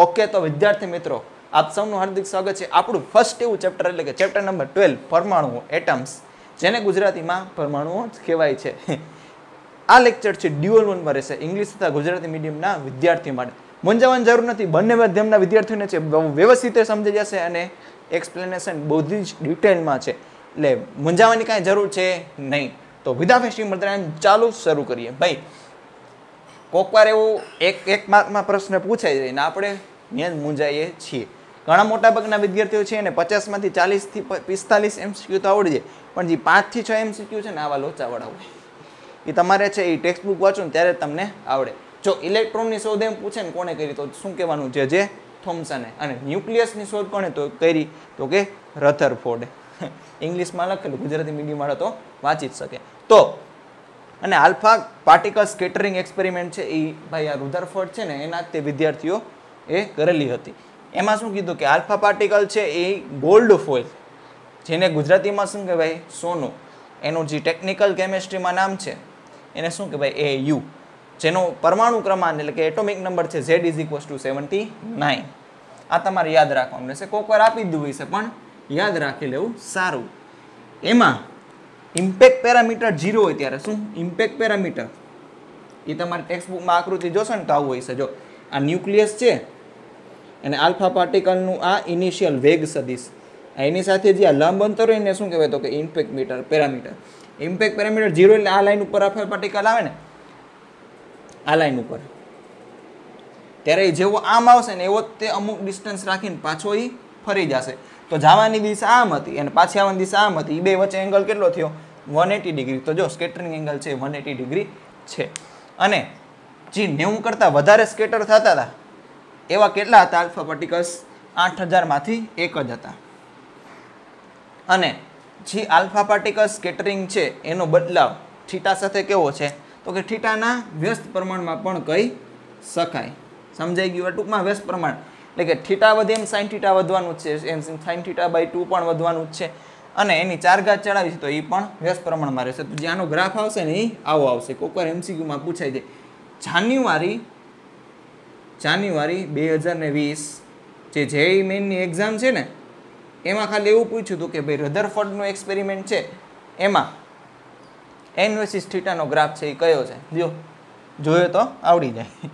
Okay, तो विद्यार्थी मित्रों आप सबનું हार्दिक स्वागत है। આપણું ફર્સ્ટ એવું ચેપ્ટર એટલે કે ચેપ્ટર નંબર 12 પરમાણુઓ એટમ્સ, જેને ગુજરાતીમાં પરમાણુઓ કહેવાય છે। આ લેક્ચર છે ડ્યુઅલ 1 માં રહેશે, ઇંગ્લિશ તથા ગુજરાતી મીડિયમના વિદ્યાર્થીઓ માટે। મૂંઝાવાની જરૂર નથી, બંને માધ્યમના વિદ્યાર્થીઓને છે વ્યવસ્થિત રીતે સમજી જશે અને એક્સપ્લેનેશન બધી જ ડિટેલમાં છે, એટલે મૂંઝાવાની કાંઈ જરૂર છે નહીં। તો વિધાઉટ વેસ્ટિંગ ટાઈમ ચાલુ શરૂ કરીએ। ભાઈ કોકવાર એવું એક માર્કમાં પ્રશ્ન પૂછાઈ જાય ને આપણે ત્યાં જ મૂંઝાઈએ છીએ। ઘણા મોટા ભાગના વિદ્યાર્થીઓ છે ને 50માંથી 40 થી 45 એમસીક્યુ તો આવડી જાય, પણ જે 5 થી 6 એમસીક્યુ છે ને આવા લોચાવાળા હોય, એ તમારે છે એ ટેક્સ્ટ બુક વાંચો ને ત્યારે તમને આવડે। જો ઇલેક્ટ્રોનની શોધ એમ પૂછે ને કોને કરી તો શું કહેવાનું છે? જે થોમ્સને। અને ન્યુક્લિયસની શોધ કોને તો કરી તો કે રધરફોર્ડે। ઇંગ્લિશમાં લખેલું, ગુજરાતી મીડિયમવાળા તો વાંચી જ શકે। તો અને આલ્ફા પાર્ટિકલ સ્કેટરિંગ એક્સપેરિમેન્ટ છે એ ભાઈ આ રધરફોર્ડ છે ને એના તે વિદ્યાર્થીઓ એ કરેલી હતી। એમાં શું કીધું કે આલ્ફા પાર્ટિકલ છે એ ગોલ્ડ ફોઇલ, જેને ગુજરાતીમાં શું કહેવાય? સોનું। એનું જે ટેકનિકલ કેમેસ્ટ્રીમાં નામ છે એને શું કહેવાય? AU, જેનો પરમાણુ ક્રમાંક એટલે કે એટોમિક નંબર છે Z = 79। આ તમારે યાદ રાખવાનું રહેશે, કોઈક વાર આપી દીધું હોય છે પણ યાદ રાખી લેવું સારું। એમાં ઇમ્પેક્ટ પેરામીટર 0 હોય ત્યારે શું ઇમ્પેક્ટ પેરામીટર એ તમારે ટેક્સ્ટ બુકમાં આકૃતિ જોશો ને તો આવું હોય છે। જો આ ન્યુક્લિયસ છે અને આલ્ફા પાર્ટિકલનું આ ઇનિશિયલ વેગ સદિશ, એની સાથે જે આ લંબ અંતર હોય એને શું કહેવાય તો કે ઇમ્પેક્ટ પેરામીટર। ઇમ્પેક્ટ પેરામીટર 0 એટલે આ લાઈન ઉપર આલ્ફા પાર્ટિકલ આવે ને, આ લાઈન ઉપર, ત્યારે જેવો આમ આવશે ને એવો તે અમુક ડિસ્ટન્સ રાખીને પાછો એ ફરી જશે। તો જવાની દિશા આમ હતી અને પાછી આવવાની દિશા આમ હતી, એ બે વચ્ચે એંગલ કેટલો થયો? 180 ડિગ્રી। તો જો સ્કેટરિંગ એંગલ છે 180 ડિગ્રી છે। અને જે 90 કરતાં વધારે સ્કેટર થતા હતા એવા કેટલા હતા આલ્ફા પાર્ટિકલ્સ? 8000 માંથી 1 જ હતા। અને જે આલ્ફા પાર્ટિકલ સ્કેટરિંગ છે એનો બદલાવ થીટા સાથે કેવો છે તો કે થીટાના વ્યસ્ત પ્રમાણમાં પણ કહી શકાય। સમજાઈ ગયું? ટૂંકમાં વ્યસ્ત પ્રમાણ એટલે કે થીટા વધે એમ સાઇન થીટા વધવાનું જ છે, એમ સાઇન થીટા બાય 2 પણ વધવાનું જ છે। અને એની 4 ઘાત ચડાવી છે તો એ પણ વ્યસ્ત પ્રમાણમાં રહેશે। તો જે આનો ગ્રાફ આવશે ને એ આવો આવશે, કોઈક વાર એમસીક્યુમાં પૂછાઈ જાય। જાન્યુઆરી 2020 જે જેઈ મેઇનની એક્ઝામ છે ને એમાં ખાલી એવું પૂછ્યું હતું કે ભાઈ રધરફોર્ડનો એક્સપેરિમેન્ટ છે એમાં n વર્સિસ થીટાનો ગ્રાફ છે એ કયો છે? જો જોયો તો આવડી જાય।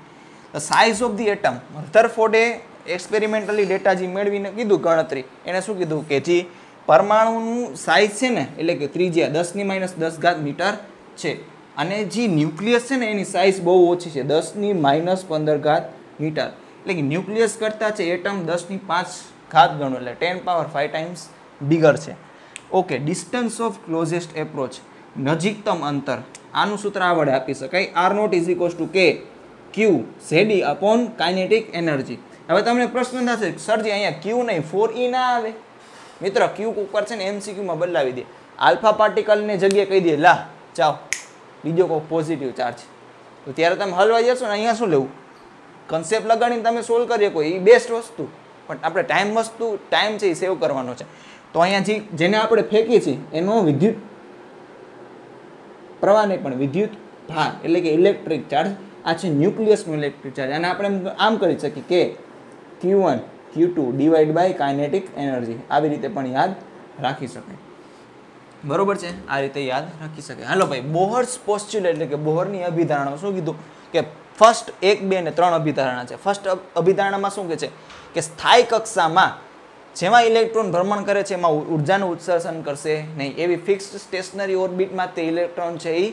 The size of the atom, રધરફોર્ડે એક્સપેરિમેન્ટલી ડેટા જે મેળવીને કીધું ગણતરી, એને શું કીધું કે જે પરમાણુનું સાઇઝ છે ને એટલે કે ત્રિજ્યા 10⁻10 મીટર છે, અને જે ન્યુક્લિયસ છે ને એની સાઇઝ બહુ ઓછી છે 10⁻15 મીટર, એટલે કે ન્યુક્લિયસ કરતાં છે એટમ 10⁵ ગણો એટલે 10⁵ ટાઈમ્સ બિગર છે। Okay, distance of closest approach, નજીકતમ અંતર, આનું સૂત્ર આ વડે આપી શકાય, R0 = K Q ZE kinetic energy. હવે તમને પ્રશ્ન થશે સરજી અહીંયા Q નહીં 4E ના આવે? મિત્ર Q ઉપર છે ને એમસીક્યુમાં બદલાવી દે, આલ્ફા પાર્ટિકલની જગ્યાએ કહી દે લા ચાઓ બીજો કોઈ પોઝિટિવ ચાર્જ, તો ત્યારે તમે હલવાઈ જશો ને અહીંયા શું લેવું? કન્સેપ્ટ લગાડીને તમે સોલ્વ કરી શકો, એ બેસ્ટ વસ્તુ, પણ આપણે ટાઈમ છે એ સેવ કરવાનો છે। તો અહીંયા જેને આપણે ફેંકીએ છીએ એનો વિદ્યુત પ્રવાહ નહીં પણ વિદ્યુત ભાર એટલે કે ઇલેક્ટ્રિક ચાર્જ, આ છે ન્યુક્લિયસનો ઇલેક્ટ્રિક ચાર્જ, અને આપણે આમ કરી શકીએ કે Q1 Q2 divide by kinetic energy, આવી રીતે પણ યાદ રાખી શકાય। બરોબર છે, આ રીતે યાદ રાખી શકાય। હાલો ભાઈ, બોહર્સ પોસ્ચ્યુલેટ એટલે કે બોહરની અભિધારણા શું કીધું કે ફર્સ્ટ 1, 2 અને 3 અભિધારણા છે। ફર્સ્ટ અભિધારણામાં શું કહે છે કે સ્થાયી કક્ષામાં જેમાં ઇલેક્ટ્રોન ભ્રમણ કરે છે એમાં ઉર્જાનું ઉત્સર્જન કરશે નહીં, એવી ફિક્સ્ડ સ્ટેશનરી ઓર્બિટમાં તે ઇલેક્ટ્રોન છે એ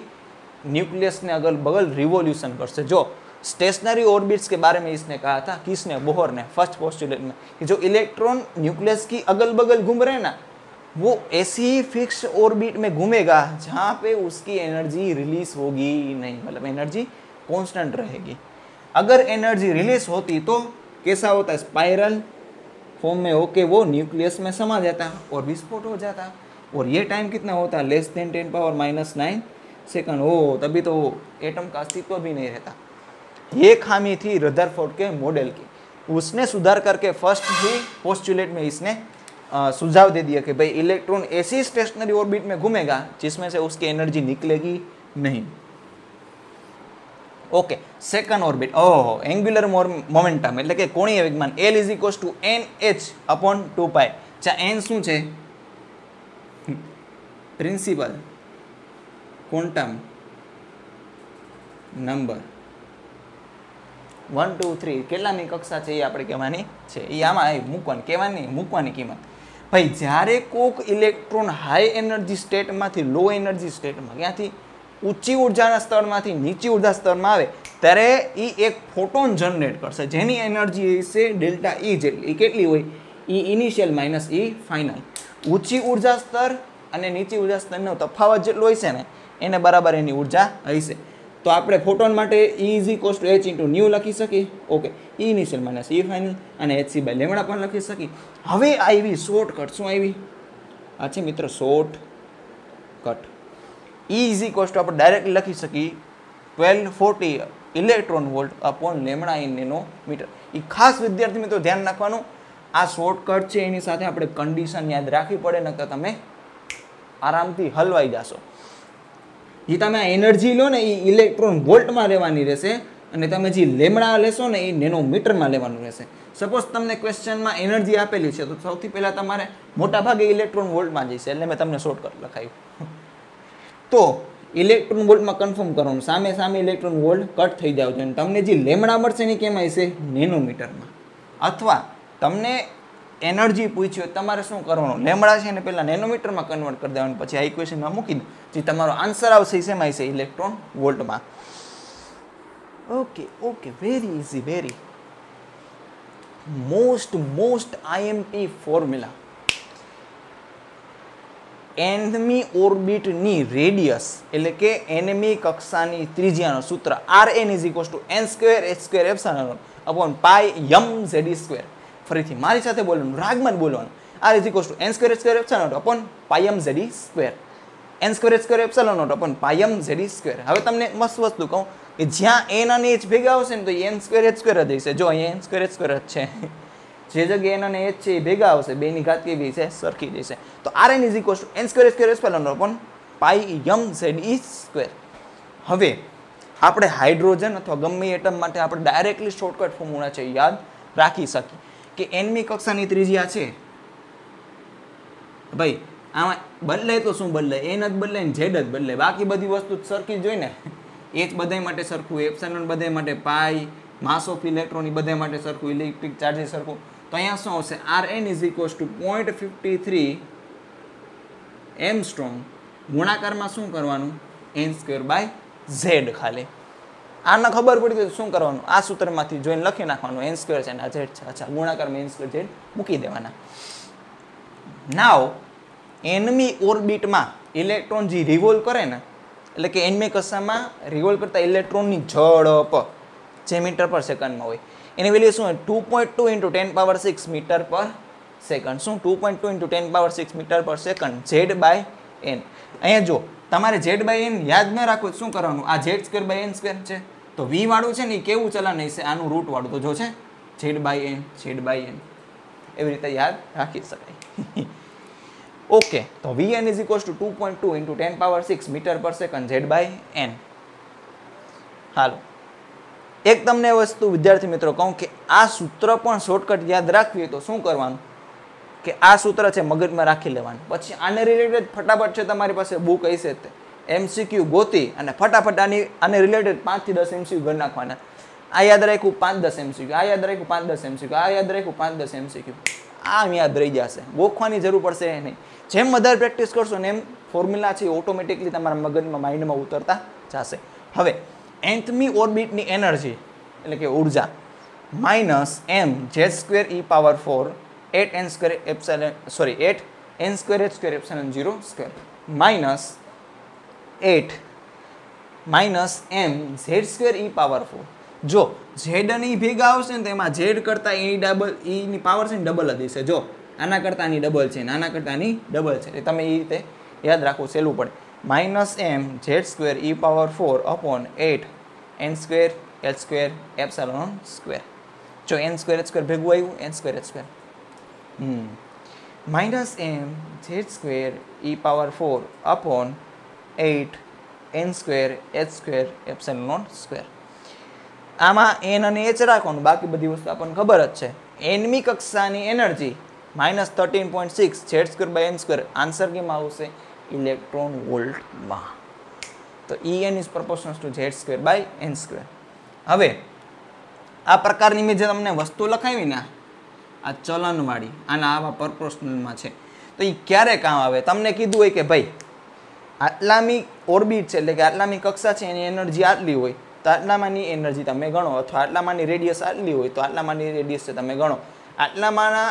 न्यूक्लियस ने अगल बगल रिवोल्यूशन करते। जो स्टेशनरी ऑर्बिट्स के बारे में इसने कहा था, किसने? बोहर ने, फर्स्ट पोस्टुलेट में, कि जो इलेक्ट्रॉन न्यूक्लियस की अगल बगल घूम रहे हैं ना वो ऐसी ही फिक्स ऑर्बिट में घूमेगा जहाँ पे उसकी एनर्जी रिलीज होगी नहीं, मतलब एनर्जी कांस्टेंट रहेगी। अगर एनर्जी रिलीज होती तो कैसा होता है? स्पाइरल फॉर्म में होके वो न्यूक्लियस में समा जाता और विस्फोट हो जाता, और ये टाइम कितना होता है? Less than 10⁻⁹ second. हो तभी तो एटम का अस्तित्व भी नहीं रहता। ये खामी थी रदरफोर्ड के मॉडल की, उसने सुधार करके फर्स्ट ही पोस्टुलेट में इसने सुझाव दे दिया कि भाई इलेक्ट्रॉन ऐसी स्टेशनरी ऑर्बिट में घूमेगा जिसमें से उसकी एनर्जी निकलेगी नहीं। Okay, second orbit. ઓહો, એંગ્યુલર મોમેન્ટમ એટલે કે કોણીય વેગમાન L is equals to NH upon 2π. જ્યાં n શું છે? પ્રિન્સિપલ ક્વોન્ટમ નંબર 1 2 3 કેટલામી કક્ષા છે એ આપણે કહેવાની છે. એ આમાં મૂકવાની કિંમત. ભાઈ જ્યારે કોક ઇલેક્ટ્રોન હાઈ એનર્જી સ્ટેટમાંથી લો એનર્જી સ્ટેટમાં, ક્યાંથી ઊંચી ઉર્જાના સ્તરમાંથી નીચી ઉર્જા સ્તરમાં આવે ત્યારે એ એક ફોટોન જનરેટ કરશે જેની એનર્જી હશે ડેલ્ટા E જેટલી. એ કેટલી હોય? E initial minus E final. ઊંચી ઉર્જા સ્તર અને નીચી ઉર્જા સ્તરનો તફાવત જેટલો હશે ને એને બરાબર એની ઉર્જા હશે. તો આપણે ફોટોન માટે E is equals two h into new લખી શકીએ. Okay, E initial minus E final અને hc બાય લેમડા પણ લખી શકીએ. હવે આવી શોર્ટકટ શું આવી? આ છે મિત્ર shortcut. E is equals to આપણે ડાયરેક્ટલી લખી શકીએ 1240 electron volt upon lambda in nanometre. એ ખાસ વિદ્યાર્થી મિત્રો ધ્યાન રાખવાનું, આ શોર્ટકટ છે એની સાથે આપણે કન્ડિશન યાદ રાખવી પડે, નકર તમે આરામથી હલવાઈ જશો. જે તમે આ એનર્જી લો ને એ ઇલેક્ટ્રોન વોલ્ટમાં લેવાની રહેશે અને તમે જે લેમડા લેશો ને એ નેનોમીટરમાં લેવાનું રહેશે. સપોઝ તમને ક્વેશ્ચનમાં એનર્જી આપેલી છે તો સૌથી પહેલાં તમારે મોટાભાગે ઇલેક્ટ્રોન વોલ્ટમાં જઈશે, એટલે મેં તમને શોર્ટકટ લખાયું. તો ઇલેક્ટ્રોન વોલ્ટમાં કન્ફર્મ કરવાનું, સામે ઇલેક્ટ્રોન વોલ્ટ કટ થઈ જાવ છે અને તમને જે લેમડા મળશે ને કેમ આવશે? નેનોમીટરમાં. અથવા તમને એનર્જી પૂછ્યું તમારે શું કરવાનું? લેમડા છે ને પહેલાં નેનોમીટરમાં કન્વર્ટ કરી દેવાનું, પછી આ ઇક્વેશનમાં મૂકી દો. જે તમારો આન્સર આવશે એ શેમાં આવશે? ઇલેક્ટ્રોન વોલ્ટમાં. Okay, very easy, very most IMP formula. nમી ઓર્બિટની રેડિયસ એટલે કે nમી કક્ષાની ત્રિજ્યાનો સૂત્ર Rn is equals to n²h² upon pi mz². ફરીથી મારી સાથે બોલવાનું, રાગમાં બોલવાનું. R is equals to n²h² upon pi mz². n²h² upon pi mz². હવે તમને મસ્ત વસ્તુ કહું કે જ્યાં n અને h ભેગા આવશે ને તો n²h² જ હશે. જો અહીંયા n²h² જ છે, જે જગ્યાએ n અને h છે એ ભેગા આવશે, બેની ઘાત કેવી છે? સરખી જશે. તો Rn is equals to n²h² upon pi mz². હવે આપણે હાઇડ્રોજન અથવા ગમે એટમ માટે આપણે ડાયરેક્ટલી શોર્ટકટ ફોર્મ્યુલા છે યાદ રાખી શકીએ કે nમી કક્ષાની ત્રિજ્યા છે ભાઈ, આમાં બદલાય તો શું બદલાય? n જ બદલાય ને z જ બદલાય, બાકી બધી વસ્તુ સરખી જ હોય ને. h બધાય માટે સરખું, એપ્સિલોન બધાય માટે, પાઈ માસ ઓફ ઇલેક્ટ્રોન એ બધા માટે સરખું, ઇલેક્ટ્રિક ચાર્જ સરખું. તો અહીંયા શું આવશે? Rn ઇઝ ઇક્વલ્સ ટુ 0.53 એમસ્ટ્રોંગ ગુણાકારમાં શું કરવાનું? n²/z. ખાલી આને ખબર પડી તો શું કરવાનું? આ સૂત્રમાંથી જોઈને લખી નાખવાનું, n² છે ને આ z છે. અચ્છા, ગુણાકારમાં n²z મૂકી દેવાના. નાવ nમી ઓર્બિટમાં ઇલેક્ટ્રોન જે રિવોલ્વ કરે ને, એટલે કે nમી કક્ષામાં રિવોલ્વ કરતા ઇલેક્ટ્રોનની ઝડપ જે મીટર પર સેકન્ડમાં હોય એની વેલ્યુ શું હોય? 2.2 × 10⁻6 મીટર પર સેકન્ડ. શું? 2.2 × 10⁻6 મીટર પર સેકન્ડ, z/n. અહીંયા જો તમારે z/n યાદ ન રાખવું શું કરવાનું? આ z²/n² છે તો v વાળું છે ને એ કેવું ચલન હશે? આનું રૂટ વાળું. તો જો છે z/n એવી રીતે યાદ રાખી શકાય. ઓકે, તો vn is equals to 2.2 × 10⁻6 metre per second, z/n. હાલો, એક તમને વસ્તુ વિદ્યાર્થી મિત્રો કહું કે આ સૂત્ર પણ શોર્ટકટ યાદ રાખવી હોય તો શું કરવાનું કે આ સૂત્ર છે મગજમાં રાખી લેવાનું. પછી આને રિલેટેડ ફટાફટ છે તમારી પાસે બુક હશે તે MCQ ગોતી અને ફટાફટ આને રિલેટેડ 5 થી 10 MCQ ગણ નાખવાના. આ યાદ રાખ્યું 5-10 MCQ, આ યાદ રાખ્યું 5-10 MCQ, આ યાદ રાખ્યું 5-10 MCQ. આમ યાદ રહી જશે, ગોખવાની જરૂર પડશે નહીં. જેમ વધારે પ્રેક્ટિસ કરશો ને એમ ફોર્મ્યુલા છે ઓટોમેટિકલી તમારા મગજમાં માઇન્ડમાં ઉતરતા જશે. હવે nthમી ઓર્બિટની એનર્જી એટલે કે ઉર્જા -mz²e⁴ 8n²h²0² -8 જો z અને e ભેગા આવશે ને તો એમાં z કરતાં એની પાવર છે ને ડબલ જ હશે. જો આના કરતાં આની ડબલ છે ને આના કરતાં આની ડબલ છે, તમે એ રીતે યાદ રાખવું સહેલું પડે. -mz²e⁴ upon 8n²h²0². જો n²h² ભેગું આવ્યું n²h². -mz²e⁴ upon 8n²h²0². આમાં એન અને એચ રાખવાનું, બાકી બધી વસ્તુ આપણને ખબર જ છે. એનમી કક્ષાની એનર્જી -13.6 Z²/n². આન્સર કેમાં આવશે? ઇલેક્ટ્રોન વોલ્ટમાં. તો En is proportional two Z²/n². હવે આ પ્રકારની મેં જે તમને વસ્તુ લખાવી ને, આ ચલનવાળી, આના આવા પ્રોપોર્શનલમાં છે, તો એ ક્યારે કામ આવે? તમને કીધું હોય કે ભાઈ આટલામી ઓર્બિટ છે, એટલે કે આટલામી કક્ષા છે, એની એનર્જી આટલી હોય તો આટલામાંની એનર્જી તમે ગણો, અથવા આટલામાંની રેડિયસ આટલી હોય તો આટલામાંની રેડિયસ છે તમે ગણો. આટલામાંના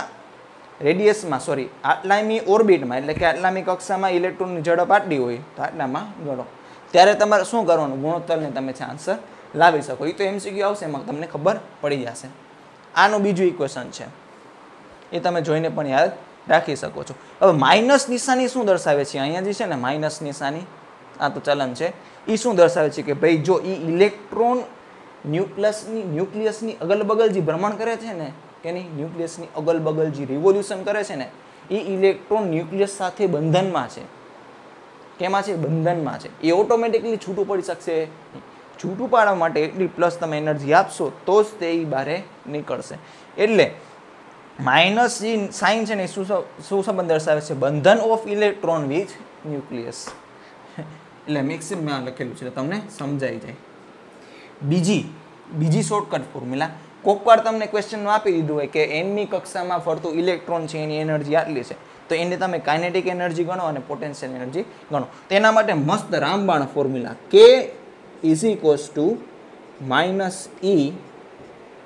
રેડિયસમાં આટલામી ઓર્બિટમાં, એટલે કે આટલામી કક્ષામાં ઇલેક્ટ્રોનની ઝડપ આટલી હોય તો આટલામાં ગણો. ત્યારે તમારે શું કરવાનું? ગુણોત્તરને તમે છે આન્સર લાવી શકો. એ તો MCQ આવશે, એમાં તમને ખબર પડી જશે. આનું બીજું ઇક્વેશન છે, એ તમે જોઈને પણ યાદ રાખી શકો છો. હવે માઇનસ નિશાની શું દર્શાવે છે? અહીંયા જે છે ને માઇનસ નિશાની, આ તો ચલન છે, એ શું દર્શાવે છે કે ભાઈ જો એ ઇલેક્ટ્રોન ન્યુક્લિયસની અગલ બગલ જે ભ્રમણ કરે છે ને, એની ન્યુક્લિયસની અગલ બગલ જે રિવોલ્યુશન કરે છે ને, એ ઇલેક્ટ્રોન ન્યુક્લિયસ સાથે બંધનમાં છે. કેમાં છે? બંધનમાં છે. એ ઓટોમેટિકલી છૂટું પડી શકશે. છૂટું પાડવા માટે એટલી પ્લસ તમે એનર્જી આપશો તો જ તે બહાર નીકળશે. એટલે માઇનસ જે સાઇન છે ને શું સંબંધ દર્શાવે છે? બંધન ઓફ ઇલેક્ટ્રોન વિથ ન્યુક્લિયસ. એટલે મેક્સિમમ આ લખેલું છે, તમને સમજાઈ જાય. બીજી શોર્ટકટ ફોર્મ્યુલા, કોક વાર તમને ક્વેશ્ચનમાં આપી દીધું હોય કે એનની કક્ષામાં ફરતું ઇલેક્ટ્રોન છે, એની એનર્જી આટલી છે, તો એને તમે કાઇનેટિક એનર્જી ગણો અને પોટેન્શિયલ એનર્જી ગણો. તેના માટે મસ્ત રામબાણ formula, K is equals to -E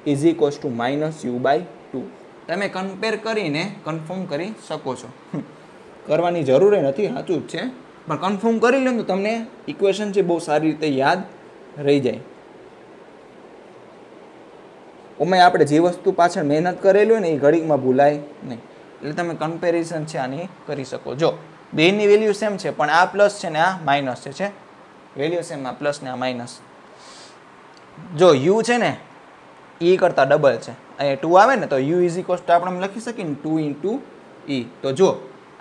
is equals to -U/2. તમે કમ્પેર કરીને કન્ફર્મ કરી શકો છો. કરવાની જરૂર નથી, સાચું જ છે, પણ કન્ફર્મ કરી લો તો તમને ઇક્વેશન છે બહુ સારી રીતે યાદ રહી જાય. ઓમે આપણે જે વસ્તુ પાછળ મહેનત કરેલી હોય ને એ ઘડીકમાં ભૂલાય નહીં. એટલે તમે કમ્પેરિઝન છે આની કરી શકો. જો બેની વેલ્યુ સેમ છે, પણ આ પ્લસ છે ને આ માઇનસ છે. વેલ્યુ સેમ, આ પ્લસ ને આ માઇનસ. જો યુ છે ને E કરતાં ડબલ છે, અહીંયા 2 આવે ને તો U ઇઝ ઇક્વલ્સ ટુ આપણે લખી શકીએ ને 2 × E. તો જો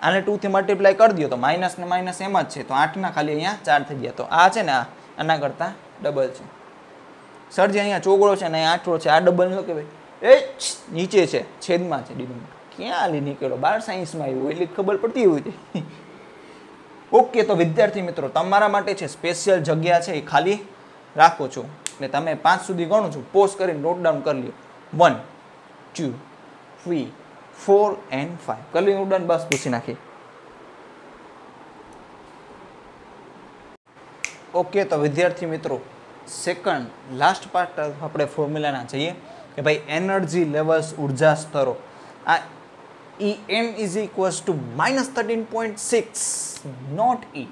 આને 2 થી મલ્ટીપ્લાય કરી દો તો માઇનસ ને માઇનસ એમ જ છે, તો 8 ના ખાલી અહીંયા 4 થઈ ગયા. તો આ છે ને આના કરતાં ડબલ છે. સરજી અહીંયા ચોગડો છે ને અહીંયા આઠડો છે, આ ડબલ ન કહેવાય. નીચે છે, છેદમાં છે, ડિનોમિનેટર. ક્યાં આલી નીકળ્યો? 12 સાયન્સમાં આવ્યું એટલે ખબર પડતી હોય છે. ઓકે, તો વિદ્યાર્થી મિત્રો તમારા માટે છે સ્પેશિયલ જગ્યા છે એ ખાલી રાખો છો, ને તમે 5 સુધી ગણો છો, પોઝ કરીને નોટ ડાઉન કરી લ્યો. 1 2 3 4 and 5 કરી નોટ ડાઉન, બસ પૂછી નાખી. ઓકે, તો વિદ્યાર્થી મિત્રો સેકન્ડ લાસ્ટ પાર્ટ આપણે ફોર્મ્યુલાના જઈએ કે ભાઈ એનર્જી લેવલ્સ, ઉર્જા સ્તરો. આ En is equals to -13.6 naught E,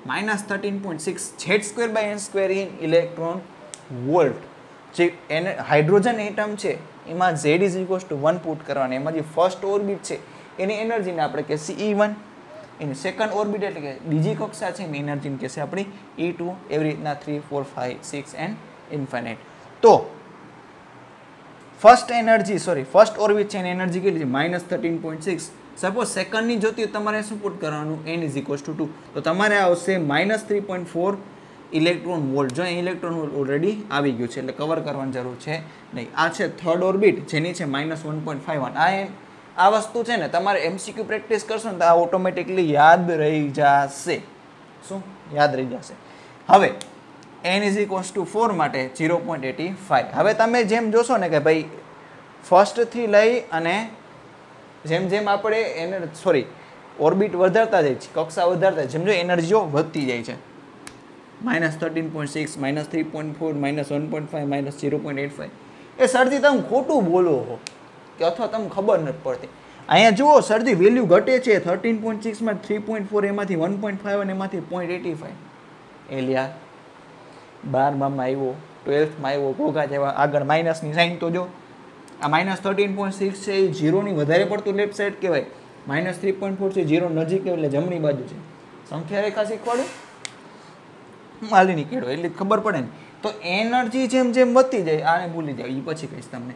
-13.6 Z²/n² in electron volt. જે હાઇડ્રોજન એટમ છે એમાં Z is equals to 1 put કરવાની. એમાં જે ફર્સ્ટ ઓર્બિટ છે એની એનર્જીને આપણે કે E1, એની સેકન્ડ ઓર્બિટ એટલે કે બીજી કક્ષા છે એની એનર્જીને કહેશે આપણી E2, એવી રીતના 3 4 5 6 એન્ડ ઇન્ફાઇનાઇટ. તો ફર્સ્ટ ઓર્બિટ છે એની એનર્જી કેટલી છે? -13.6. સપોઝ સેકન્ડની જોતી તમારે શું પુટ કરવાનું? N is equals to 2. તો તમારે આવશે -3.4 ઇલેક્ટ્રોન વોલ્ટ. જો ઇલેક્ટ્રોન વોલ્ટ ઓલરેડી આવી ગયું છે એટલે કવર કરવાની જરૂર છે નહીં. આ છે થર્ડ ઓર્બિટ જેની છે -1.51. આ વસ્તુ છે ને તમારે MCQ પ્રેક્ટિસ કરશો ને તો આ ઓટોમેટિકલી યાદ રહી જશે. શું યાદ રહી જશે? હવે N ઇઝ ઇક્વલ્સ ટુ 4 માટે 0.85. હવે તમે જેમ જોશો ને કે ભાઈ ફર્સ્ટથી લઈ અને જેમ જેમ આપણે ઓર્બિટ વધારતા જાય છે, કક્ષા વધારતા જેમ જો એનર્જીઓ વધતી જાય છે, -13.6 -3.4 -1.5 -0.85. એ સરજી તમે ખોટું બોલો છો કે અથવા તમને ખબર નથી પડતી. અહીંયા જુઓ સરજી વેલ્યુ ઘટે છે. 13.6 માં 3.4, એમાંથી 1.5 અને એમાંથી 0.85. એલિયા 12માં આવ્યો, 12માં આવ્યો, ઘોઘા જેવા આગળ માઇનસની સાઇન તો જો. આ -13.6 છે એ 0 ની વધારે પડતું લેફ્ટ સાઈડ કહેવાય. -3.4 છે 0 નજીક એટલે જમણી બાજુ છે. સંખ્યા રેખા શીખવાડું માલી નીકળ્યો એટલે ખબર પડે ને. તો એનર્જી જેમ જેમ વધતી જાય, આને ભૂલી જાવ, એ પછી કહીશ તમને.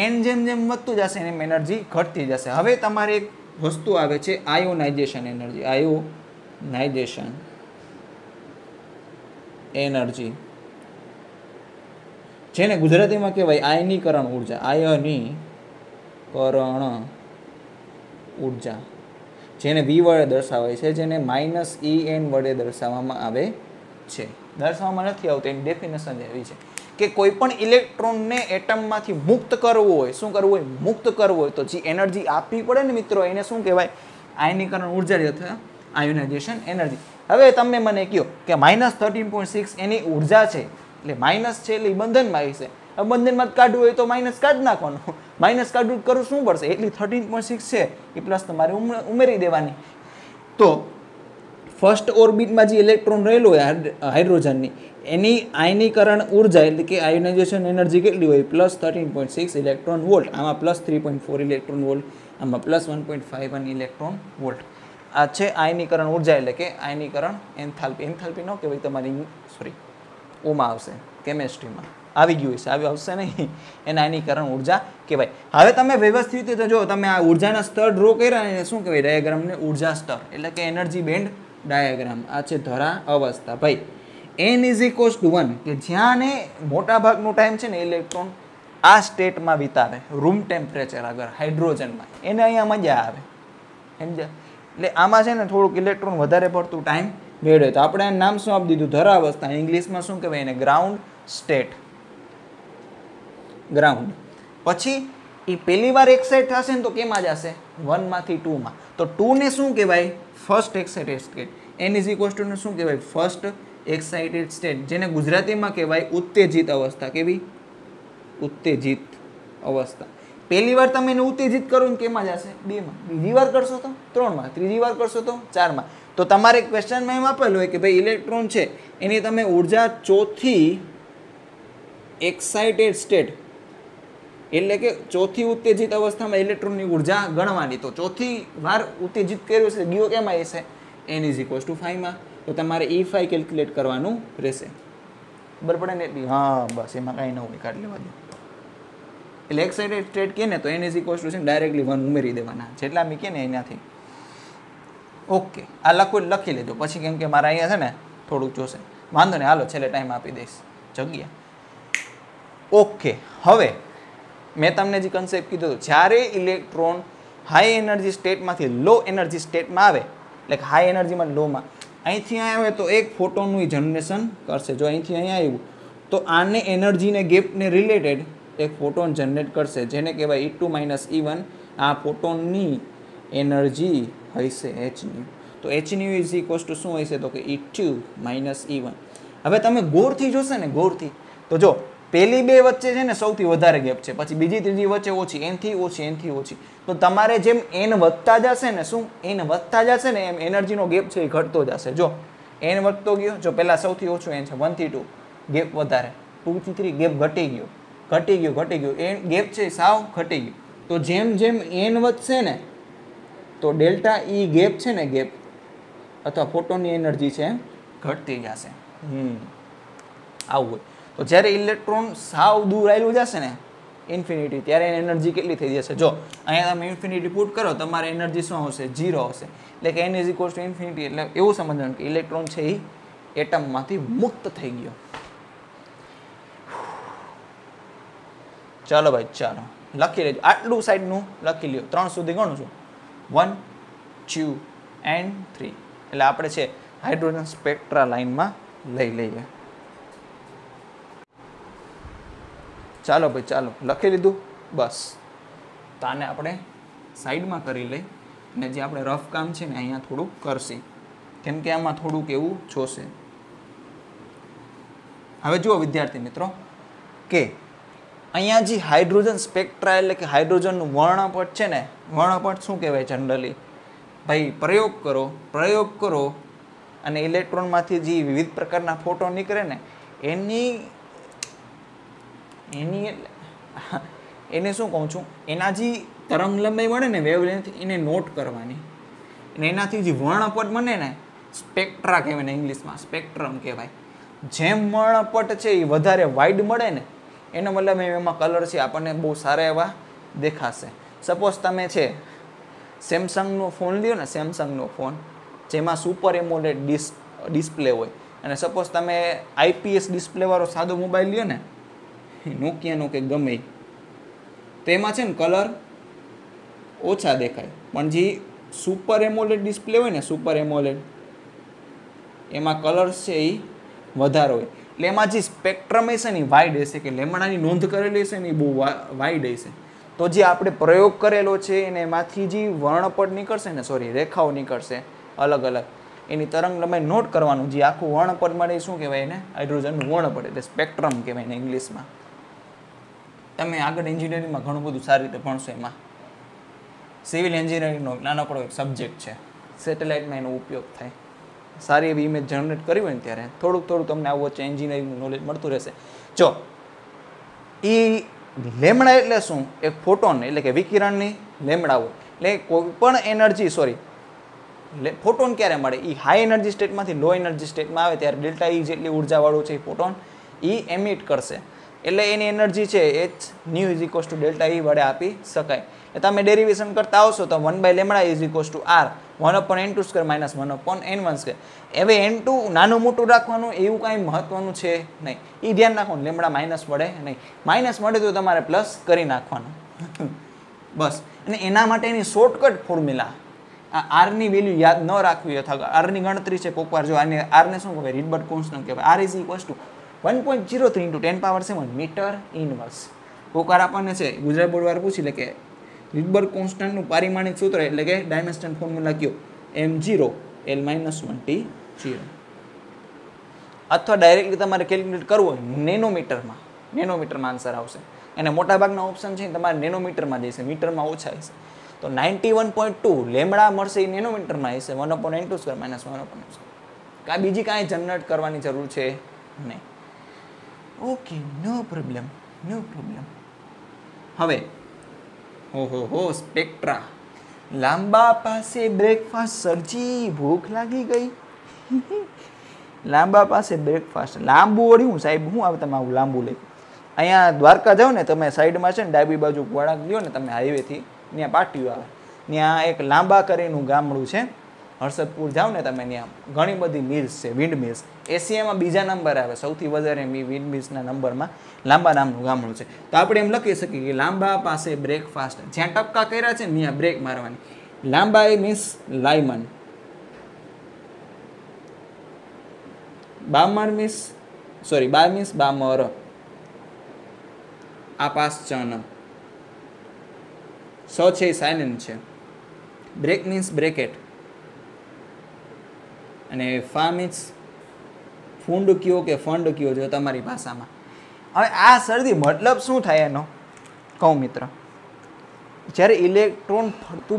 એન જેમ જેમ વધતું જશે એમ એનર્જી ઘટતી જશે. હવે તમારે એક વસ્તુ આવે છે આયોનાઇઝેશન એનર્જી. આયોનાઇઝેશન એનર્જી જેને ગુજરાતીમાં કહેવાય આયનીકરણ ઉર્જા. આયનીકરણ ઉર્જા જેને V વડે દર્શાવાય છે, જેને -En વડે દર્શાવવામાં આવે છે. દર્શાવવામાં નથી આવતું, એની ડેફિનેશન એવી છે કે કોઈ પણ ઇલેક્ટ્રોનને એટમમાંથી મુક્ત કરવું હોય, શું કરવું હોય? મુક્ત કરવું હોય તો જે એનર્જી આપવી પડે ને મિત્રો, એને શું કહેવાય? આયનીકરણ ઉર્જા અથવા આયોનાઇઝેશન એનર્જી. હવે તમે મને કહો કે -13.6 એની ઉર્જા છે, એટલે માઇનસ છે એટલે બંધનમાં આવી છે. હવે બંધનમાં જ કાઢવું હોય તો માઇનસ કાઢી નાખવાનું. માઇનસ કાઢવું કરવું શું પડશે? એટલી 13.6 છે એ પ્લસ તમારે ઉમેરી દેવાની. તો ફર્સ્ટ ઓર્બિટમાં જે ઇલેક્ટ્રોન રહેલો હોય હાઇડ્રોજનની, એની આયનીકરણ ઉર્જા એટલે કે આયોનાઇઝેશન એનર્જી કેટલી હોય? +13.6 ઇલેક્ટ્રોન વોલ્ટ. આમાં +3.4 ઇલેક્ટ્રોન વોલ્ટ, આમાં +1.51 ઇલેક્ટ્રોન વોલ્ટ. આ છે આયનીકરણ ઉર્જા એટલે કે આયનીકરણ એન્થાલ્પી. એન્થાલ્પી ન કહેવાય તમારી, સોરી, ઓમાં આવશે કેમેસ્ટ્રીમાં આવી ગયું છે, આવી આવશે નહીં, એને આયનીકરણ ઉર્જા કહેવાય. હવે તમે વ્યવસ્થિત રીતે જો તમે આ ઉર્જાના સ્તર ડ્રો કર્યા એને શું કહેવાય? ડાયાગ્રામને ઉર્જા સ્તર એટલે કે એનર્જી બેન્ડ ડાયાગ્રામ. આ છે ધરા અવસ્થા. ભાઈ n = 1 કે જ્યાં ને મોટા ભાગનો ટાઈમ છે ને ઇલેક્ટ્રોન આ સ્ટેટમાં વિતાવે, રૂમ ટેમ્પરેચર આગળ હાઇડ્રોજનમાં, એને અહીંયા મજા આવે, સમજ્યા? એટલે આમાં છે ને થોડુંક ઇલેક્ટ્રોન વધારે પડતું ટાઈમ મેળવે. તો આપણે આ નામ શું આપી દીધું? ધરા અવસ્થા. ઇંગ્લિશમાં શું કહેવાય એને? Ground state. ગ્રાઉન્ડ. પછી એ પહેલી વાર એક્સાઇટ થશે ને તો કેમાં જશે? 1 માંથી 2 માં. તો 2 ને શું કહેવાય? First excited state. n = ને શું કહેવાય? ફર્સ્ટ એક્સાઇટેડ સ્ટેટ, જેને ગુજરાતીમાં કહેવાય ઉત્તેજિત અવસ્થા. કેવી? ઉત્તેજિત અવસ્થા. પહેલી વાર તમે એને ઉત્તેજિત કરો ને કેમાં જશે? 2 માં. બીજી વાર કરશો તો 3 માં. ત્રીજી વાર કરશો તો 4 માં. તો તમારે ક્વેશ્ચનમાં એમ આપેલું હોય કે ભાઈ ઇલેક્ટ્રોન છે એની તમે ઉર્જા ચોથી એક્સાઇટેડ સ્ટેટ એટલે કે ચોથી ઉત્તેજિત અવસ્થામાં ઇલેક્ટ્રોનની ઉર્જા ગણવાની. તો ચોથી વાર ઉત્તેજિત કર્યું છે, ગયો કેમાં હશે? n = 5 માં. તો તમારે E5 કેલ્ક્યુલેટ કરવાનું રહેશે. ખબર પડે ને એટલી? હા, બસ એમાં કાંઈ ન હોય, કાઢી લેવા દો. એટલે એક્સાઇટેડ સ્ટેટ કહે ને તો n = ડાયરેક્ટલી 1 ઉમેરી દેવાના, જેટલા મી કહે ને એનાથી. ઓકે, આ લખી લેજો પછી, કેમ કે મારા અહીંયા છે ને થોડુંક જોશે. વાંધો નહીં, હાલો છેલ્લે ટાઈમ આપી દઈશ જગ્યા. ઓકે, હવે મેં તમને જે કન્સેપ્ટ કીધું, જ્યારે ઇલેક્ટ્રોન હાઈ એનર્જી સ્ટેટમાંથી લો એનર્જી સ્ટેટમાં આવે, એટલે કે હાઈ એનર્જીમાં લોમાં, અહીંથી અહીંયા આવે તો એક ફોટોનનું જનરેશન કરશે. જો અહીંથી અહીંયા આવ્યું તો આને એનર્જીને ગેપને રિલેટેડ એક ફોટોન જનરેટ કરશે, જેને કહેવાય E2 - E1. આ ફોટોનની એનર્જી હશે hν. તો hν = શું હશે? તો કે E2 - E1. હવે તમે ગોરથી જોશે ને, ગોરથી તો જો પહેલી બે વચ્ચે છે ને સૌથી વધારે ગેપ છે, પછી બીજી ત્રીજી વચ્ચે ઓછી, એનથી ઓછી, એનથી ઓછી. તો તમારે જેમ n વધતા જશે ને, શું n વધતા જશે ને, એમ એનર્જીનો ગેપ છે એ ઘટતો જશે. જો n વધતો ગયો, જો પહેલાં સૌથી ઓછું n છે, 1 થી 2 ગેપ વધારે, 2 થી 3 ગેપ ઘટી ગયો, ઘટી ગયો, ઘટી ગયો, એ ગેપ છે સાવ ઘટી ગયો. તો જેમ જેમ n વધશે ને તો ડેલ્ટા E ગેપ છે ને, ગેપ અથવા ફોટોનની એનર્જી છે ઘટતી જશે. આવું હોય. તો જ્યારે ઇલેક્ટ્રોન સાવ દૂર આવેલું જશે ને ઇન્ફિનિટી, ત્યારે એની એનર્જી કેટલી થઈ જશે? જો અહીંયા તમે ઇન્ફિનિટી પુટ કરો, તમારે એનર્જી શું આવશે? 0 આવશે. એટલે કે n = ઇન્ફિનિટી. એટલે એવું સમજવાનું કે ઇલેક્ટ્રોન છે એ એટમમાંથી મુક્ત થઈ ગયો. ચાલો ભાઈ, ચાલો લખી લેજો, આટલું સાઈડનું લખી લ્યો. 3 સુધી ગણું છું, 1, 2 and 3. એટલે આપણે છે હાઇડ્રોજન સ્પેક્ટ્રા લાઇનમાં લઈ લઈએ. ચાલો ભાઈ, ચાલો લખી લીધું. બસ તો આને આપણે સાઈડમાં કરી લઈ, અને જે આપણે રફ કામ છે ને અહીંયા થોડુંક કરશે, કેમ કે આમાં થોડુંક એવું જોશે. હવે જુઓ વિદ્યાર્થી મિત્રો કે અહીંયા જે હાઇડ્રોજન સ્પેક્ટ્રા એટલે કે હાઇડ્રોજનનું વર્ણપટ છે ને, વર્ણપટ શું કહેવાય જનરલી? ભાઈ પ્રયોગ કરો અને ઇલેક્ટ્રોનમાંથી જે વિવિધ પ્રકારના ફોટોન નીકળે ને એને શું કહું છું, એના જે તરંગ લંબાઈ મળે ને, વેવલેન્થ, એને નોટ કરવાની. અને એનાથી જે વર્ણપટ બને ને, સ્પેક્ટ્રા કહેવાય ને, ઇંગ્લિશમાં સ્પેક્ટ્રમ કહેવાય. જેમ વર્ણપટ છે એ વધારે વાઇડ મળે ને, એનો મતલબ એમાં કલર છે આપણને બહુ સારા એવા દેખાશે. સપોઝ તમે છે સેમસંગનો ફોન લ્યો ને, સેમસંગનો ફોન જેમાં સુપર એમોલેડ ડિસ્પ્લે હોય, અને સપોઝ તમે IPS ડિસ્પ્લેવાળો સાદો મોબાઈલ લ્યો ને, નોકિયાનો કે ગમે તો એમાં છે ને કલર ઓછા દેખાય, પણ જે સુપર એમોલેડ ડિસ્પ્લે હોય ને, સુપર એમોલેડ એમાં કલર્સ છે એ વધારે હોય. એટલે એમાં જે સ્પેક્ટ્રમ હશે ને એ વાઇડ હશે, કે લેમડાની નોંધ કરેલી હશે ને એ બહુ વાઇડ હશે. તો જે આપણે પ્રયોગ કરેલો છે એને એમાંથી જે વર્ણપટ નીકળશે ને, સોરી રેખાઓ નીકળશે અલગ અલગ, એની તરંગ લંબાઈ નોટ કરવાનું. જે આખું વર્ણપટ મળે શું કહેવાય એને? હાઇડ્રોજનનું વર્ણપટ, એટલે સ્પેક્ટ્રમ કહેવાય ને ઇંગ્લિશમાં. તમે આગળ એન્જિનિયરિંગમાં ઘણું બધું સારી રીતે ભણશો. એમાં સિવિલ એન્જિનિયરિંગનો નાનકડો એક સબ્જેક્ટ છે, સેટેલાઇટમાં એનો ઉપયોગ થાય. સારી એવી ઇમેજ જનરેટ કરવી હોય ને ત્યારે થોડુંક તમને આવું વચ્ચે એન્જિનિયરિંગનું નોલેજ મળતું રહેશે. જો એ લેમડા એટલે શું? એક ફોટોન એટલે કે વિકિરણની લેમડાઓ. એટલે કોઈ પણ એનર્જી, સોરી ફોટોન ક્યારે મળે? એ હાઈ એનર્જી સ્ટેટમાંથી લો એનર્જી સ્ટેટમાં આવે ત્યારે ડેલ્ટા ઈ જેટલી ઉર્જાવાળું છે એ ફોટોન એ એમિટ કરશે. એટલે એની એનર્જી છે H new is equals to delta E વડે આપી શકાય. એટલે તમે ડેરિવેશન કરતા આવશો તો 1/λ is equals to r 1/n² minus 1/n1². હવે n2 નાનું મોટું રાખવાનું એવું કાંઈ મહત્વનું છે નહીં, એ ધ્યાન રાખવાનું. લેમડા માઇનસ મળે નહીં, માઇનસ મળે તો તમારે પ્લસ કરી નાખવાનું બસ. અને એના માટેની શોર્ટકટ ફોર્મ્યુલા, આ આરની વેલ્યુ યાદ ન રાખવી અથવા આરની ગણતરી છે કોક વાર જો આરને શું કહેવાય? રીડબર્ગ કોન્સ્ટન્ટ કહેવાય. r is equals to 1.03 × 10⁻⁷ metre inverse. કોક વાર આપણને છે ગુજરાત બોર્ડ વાર પૂછી લે કે રીડબર્ગ કોન્સ્ટન્ટનું પારિમાણિક સૂત્ર એટલે કે ડાયમેન્શન ફોર્મ્યુલા કયો? m0 L-1t0. અથવા ડાયરેક્ટલી તમારે કેલ્ક્યુલેટ કરવું હોય નેનોમીટરમાં આન્સર આવશે. અને મોટાભાગના ઓપ્શન છે તમારે નેનોમીટરમાં જશે, મીટરમાં ઓછા હશે. તો 91.2 લેમડા મળશે એ નેનોમીટરમાં હશે, 1/n² માઇનસ 1/n². કાંઈ બીજી કાંઈ જનરેટ કરવાની જરૂર છે નહીં. ઓકે, નો પ્રોબ્લેમ. હવે ઓહો સ્પેક્ટ્રા. લાંબા પાસે બ્રેકફાસ્ટ. સરજી ભૂખ લાગી ગઈ. લાંબા પાસે બ્રેકફાસ્ટ. લાંબુ વળ્યું સાહેબ, શું આવે તમે આવું લાંબુ લઈ? અહીંયા દ્વારકા જાઓ ને તમે, સાઈડમાં છે ને ડાબી બાજુ વળાંક લ્યો ને તમે હાઈવેથી, ત્યાં પાટિયું આવે, ત્યાં એક લાંબા કરીનું ગામડું છે. હર્ષદપુર જાઓ ને તમે, ત્યાં ઘણી બધી મિલ્સ છે, વિન્ડ મિલ્સ. એશિયામાં બીજા નંબર આવે, સૌથી વધારે વિન્ડ મિલ્સના નંબરમાં લાંબા નામનું ગામડું છે. તો આપણે એમ લખી શકીએ કે લાંબા પાસે બ્રેકફાસ્ટ. જ્યાં ટપકા કર્યા છે ને ત્યાં બ્રેક મારવાની. લાંબા એ મીન્સ લાયમન, બામર મીન્સ બામર. આ પાસ ચન સ છે એ સાયલેન્ટ છે. બ્રેક મીન્સ બ્રેકેટ, અને ફા મીન્સ ફૂંડ કયો કે ફંડ કયો જો તમારી ભાષામાં. હવે આ સરદી મતલબ શું થાય એનો કહું મિત્ર? જ્યારે ઇલેક્ટ્રોન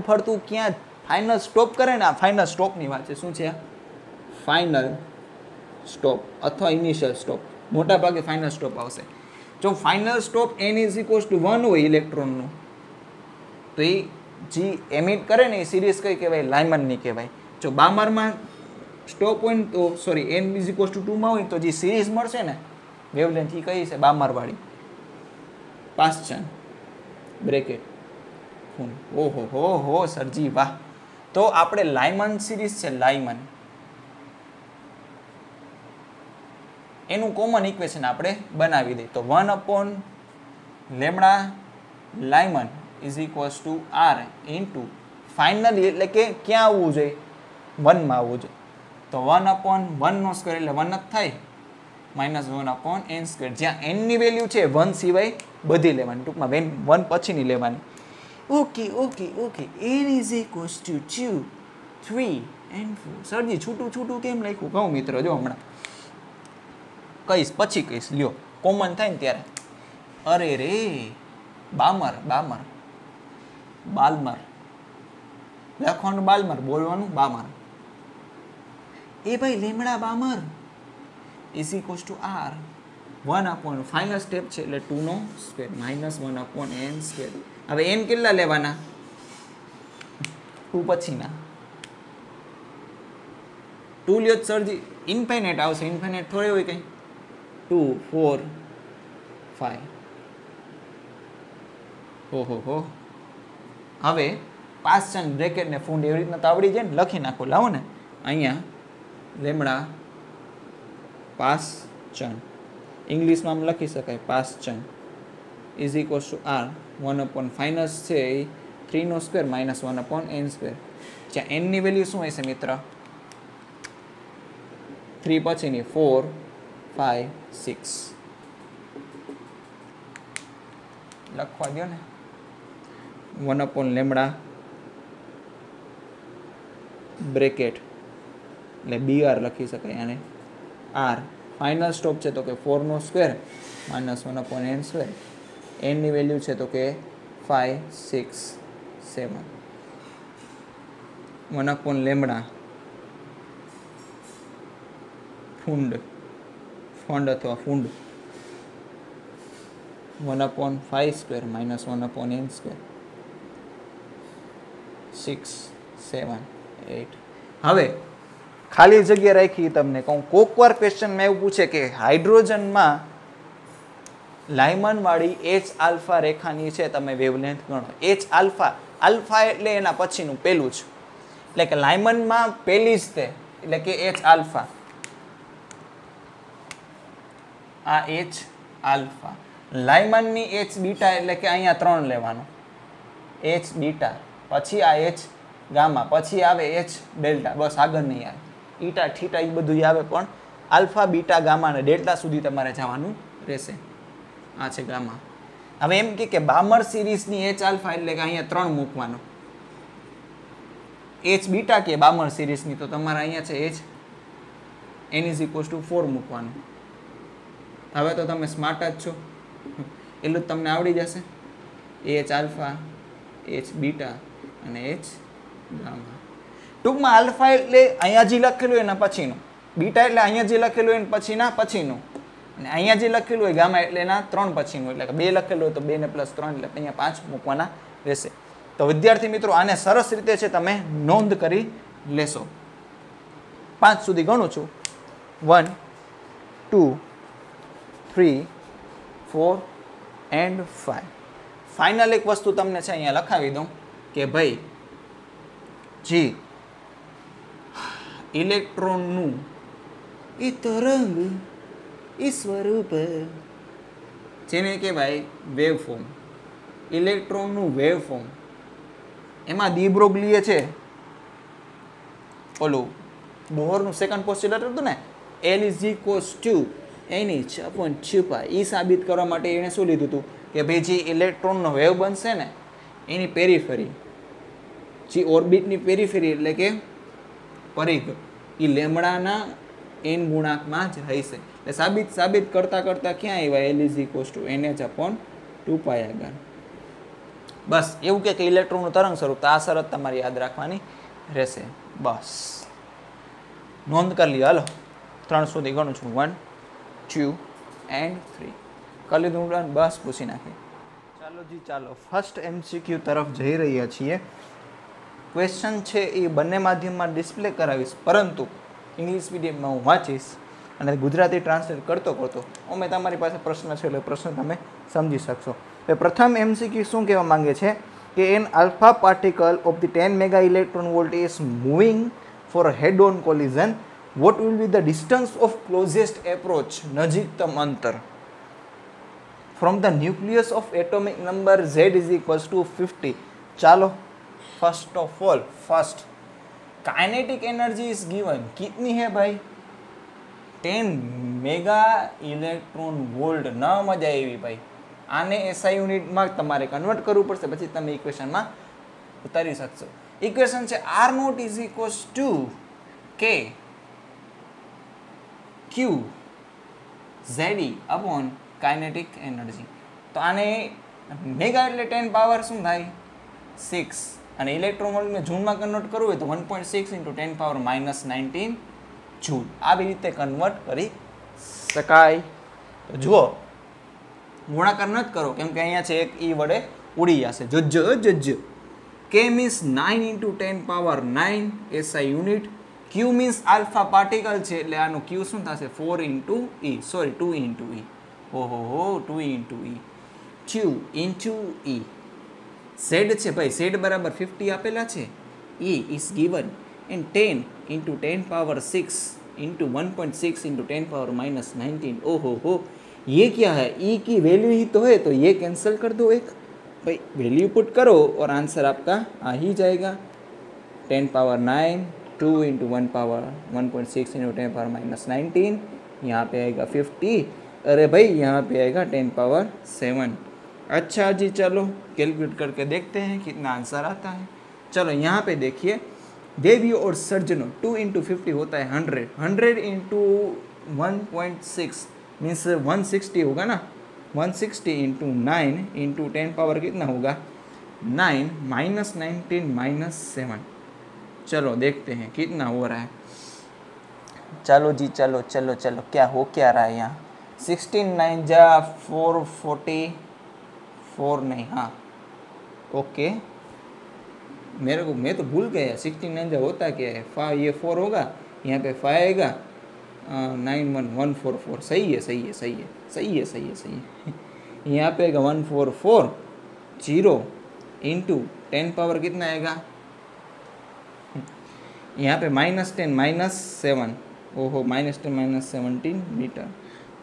ફરતું ક્યાં ફાઇનલ સ્ટોપ કરે ને, આ ફાઇનલ સ્ટોપની વાત છે. શું છે આ? ફાઇનલ સ્ટોપ અથવા ઇનિશિયલ સ્ટોપ. મોટા ભાગે ફાઇનલ સ્ટોપ આવશે. જો final stop n is equals to 1 હોય ઇલેક્ટ્રોનનું, તો એ જે એમિટ કરે ને એ સિરીઝ કઈ કહેવાય? લાયમનની કહેવાય. જો બામરમાં સ્ટોપ હોય ને તો sorry n is equals to 2 માં હોય તો જે સિરીઝ મળશે ને વેવલેન્થ એ કઈ છે? બામરવાળી. પાસ્ચન બ્રેકેટ ફૂન. ઓહો સરજી વાહ. તો આપણે લાયમન સિરીઝ છે, લાયમન, એનું કોમન ઇક્વેશન આપણે બનાવી દઈએ. તો 1/λ Lyman is equals to r into finally, એટલે કે ક્યાં આવવું જોઈએ? 1 માં આવવું જોઈએ. તો 1/1² એટલે 1 જ થાય, માઇનસ 1/n². જ્યાં n ની વેલ્યુ છે 1 સિવાય બધી લેવાની, ટૂંકમાં 1 પછીની લેવાની. Okay n is equals to 2, 3 and 4. સરજી છૂટું કેમ લખ્યું કહું મિત્રો? જો હમણાં કહીશ, પછી કહીશ, લ્યો કોમન થાય ને ત્યારે. અરે રે, બાલમર લખવાનું બાલમર, બોલવાનું બામર. એ ભાઈ lambda Balmer is equals to r 1/, final step છે એટલે 2² માઇનસ 1/n². હવે n કેટલા લેવાના? 2 પછીના 2 લ્યો સરજી, ઇન્ફાઇનાઇટ આવશે. ઇન્ફાઇનાઇટ થોડી હોય કંઈ. 2, 4, 5. ઓહો. હવે પાસ્ચન બ્રેકેટ ને ફૂંડ એવી રીતના તો આવડી જાય ને, લખી નાખો. લાવો ને અહીંયા લેમડા પાસ્ચન ઇંગ્લિશમાં આમ લખી શકાય પાસ્ટ ચેન ઇઝ ઇક્વલ્સ ટુ આર 1/, ફાઇનસ છે એ 3 નો સ્ક્વેર માઇનસ 1/n², જ્યાં એનની વેલ્યુ શું હશે મિત્ર? 3 પછીની 4, 5, 6 લખવા દો ને. 1/λ બ્રેકેટ એટલે BR લખી શકાય અને R ફાઇનલ સ્ટોપ છે તો કે 4 નો સ્ક્વેર માઇનસ 1/n², એનની વેલ્યુ છે તો કે 5, 6, 7 1/λ ફંડ અથવા ફૂંડ 1/5² માઇનસ 1/n², 6, 7, 8. હવે ખાલી જગ્યા રાખી તમને કહું, કોકવાર ક્વેશ્ચનમાં એવું પૂછે કે હાઇડ્રોજનમાં લાઇમન વાળી H આલ્ફા રેખાની છે તમે વેવલેન્થ ગણો. H આલ્ફા, આલ્ફા એટલે એના પછીનું પેલું જ, એટલે કે લાઇમનમાં પેલી જ તે, એટલે કે H આલ્ફા. આ H આલ્ફા, લાઇમનની H બીટા એટલે કે અહીંયા 3 લેવાનું, H બીટા, પછી આ H ગામા, પછી આવે H ડેલ્ટા, બસ આગળ નહીં આવે. ઈટા થીટા એ બધું આવે, પણ આલ્ફા બીટા ગામા અને ડેલ્ટા સુધી તમારે જવાનું રહેશે. આ છે ગામા. હવે એમ કે બામર સિરીઝની H આલ્ફા એટલે કે અહીંયા 3 મૂકવાનો, H બીટા કે બામર સિરીઝની તો તમારે અહીંયા છે H n = 4 મૂકવાનું. હવે તો તમે સ્માર્ટ જ છો, એટલું જ તમને આવડી જશે. H આલ્ફા, H બીટા અને H ગામા. ટૂંકમાં આલ્ફા એટલે અહીંયા જે લખેલું એના પછીનું, બીટા એટલે અહીંયા જે લખેલું એને પછીનું, અને અહીંયા જે લખેલું હોય ગામા એટલે એના 3 પછીનું, એટલે કે 2 લખેલું હોય તો 2 ને +3 એટલે અહીંયા 5 મૂકવાના રહેશે. તો વિદ્યાર્થી મિત્રો આને સરસ રીતે છે તમે નોંધ કરી લેશો. 5 સુધી ગણું છું. 1, 2, 3, 4 and 5. ફાઇનલ એક વસ્તુ તમને છે અહીંયા લખાવી દઉં કે ભાઈ જી ઇલેક્ટ્રોનનું એ તરંગ એ સ્વરૂપ જેને કહેવાય વેવફોર્મ, ઇલેક્ટ્રોનનું વેવફોર્મ, એમાં ડી બ્રોગલીએ છે ઓલું બોહરનું સેકન્ડ પોસ્ટ્યુલેટ હતું ને, L = NH/2π, એ સાબિત કરવા માટે એણે શું લીધું હતું કે ભાઈ જે ઇલેક્ટ્રોનનો વેવ બનશે ને એની પેરીફેરી, જે ઓર્બિટની પેરીફેરી એટલે કે પરિઘ, એ લેમડાના n ગુણાંકમાં જ રહેશે. એટલે સાબિત કરતા ક્યાં આવ્યા? L = NH/2π આગળ. બસ એવું કે ઇલેક્ટ્રોનનું તરંગ સ્વરૂપ, તો આ શરત તમારે યાદ રાખવાની રહેશે. બસ નોંધ કરી લ્યો. હાલો 3 સુધી ગણું છું. 1, 2 and 3 કરી લીધું ડન? બસ પૂછી નાખી. ચાલો જી ચાલો ફર્સ્ટ MCQ તરફ જઈ રહ્યા છીએ. ક્વેશ્ચન છે એ બંને માધ્યમમાં ડિસ્પ્લે કરાવીશ, પરંતુ ઇંગ્લિશ મીડિયમમાં હું વાંચીશ અને ગુજરાતી ટ્રાન્સલેટ કરતો અમે તમારી પાસે પ્રશ્ન છે એટલે પ્રશ્ન તમે સમજી શકશો. પ્રથમ MCQ શું કહેવા માંગે છે કે an alpha particle of the 10 mega electron volt is moving for head on collision, what will be the distance of closest approach, નજીકતમ અંતર, from the nucleus of atomic number Z = 50. ચાલો first of all kinetic energy is given कितनी है भाई? 10 mega electron volt. न मजा आई भाई, आने SI यूनिट में तमारे कन्वर्ट करવું પડશે, પછી તમે ઇક્વેશન માં ઉતારી શકશો. ઇક્વેશન છે R0 = K Q ZE kinetic energy. તો આને મેગા એટલે 10 પાવર શું થાય? 6, અને ઇલેક્ટ્રોન વોલ્ટને જૂલમાં કન્વર્ટ કરવું હોય તો 1.6 × 10⁻⁻19 જૂલ. આવી રીતે કન્વર્ટ કરી શકાય. તો જુઓ ગુણાકાર ન જ કરો, કેમ કે અહીંયા છે એક ઈ વડે ઉડી જશે. જજ K means 9 × 10⁻9 SI unit. Q means alpha particle છે એટલે આનું Q શું થશે? 4 × E, સોરી 2 × E. ઓહો 2 × E. Q × E. Z છે ભાઈ, Z બરાબર 50 આપેલા છે. E is given and 10 × 10⁻6 × 1.6 × 10⁻⁻19. ઓહો ये क्या है, ई की वैल्यू ही तो है, तो ये कैंसिल कर दो एक, भाई वैल्यू पुट करो और आंसर आपका आ ही जाएगा। 10 power 9, 2 into 1 power 1.6 into 10 power -19, यहाँ पे आएगा 50, अरे भाई यहाँ पे आएगा 10 पावर 7। अच्छा जी, चलो कैलकुलेट करके देखते हैं कितना आंसर आता है। चलो यहाँ पे देखिए, देवियों और सर्जनों 2 इंटू 50 होता है 100, 100 इंटू 1.6 मीन्स 160 होगा ना, 160 इंटू 9 इंटू 10 पावर कितना होगा 9 -19 -7। चलो देखते हैं कितना हो रहा है। चलो जी, चलो चलो चलो, क्या हो क्या रहा है यहाँ। 16 9 जा 444 नहीं, हाँ ओके, मैं तो भूल गया 16 9 जा होता क्या है, 5 ये 4 होगा, यहाँ पे 5 आएगा, 91144, सही है सही है सही है सही है सही है सही है। यहाँ पे आएगा 144 इंटू 10 पावर कितना आएगा, यहाँ पे -10 -7, ओहो -10 -17 मीटर,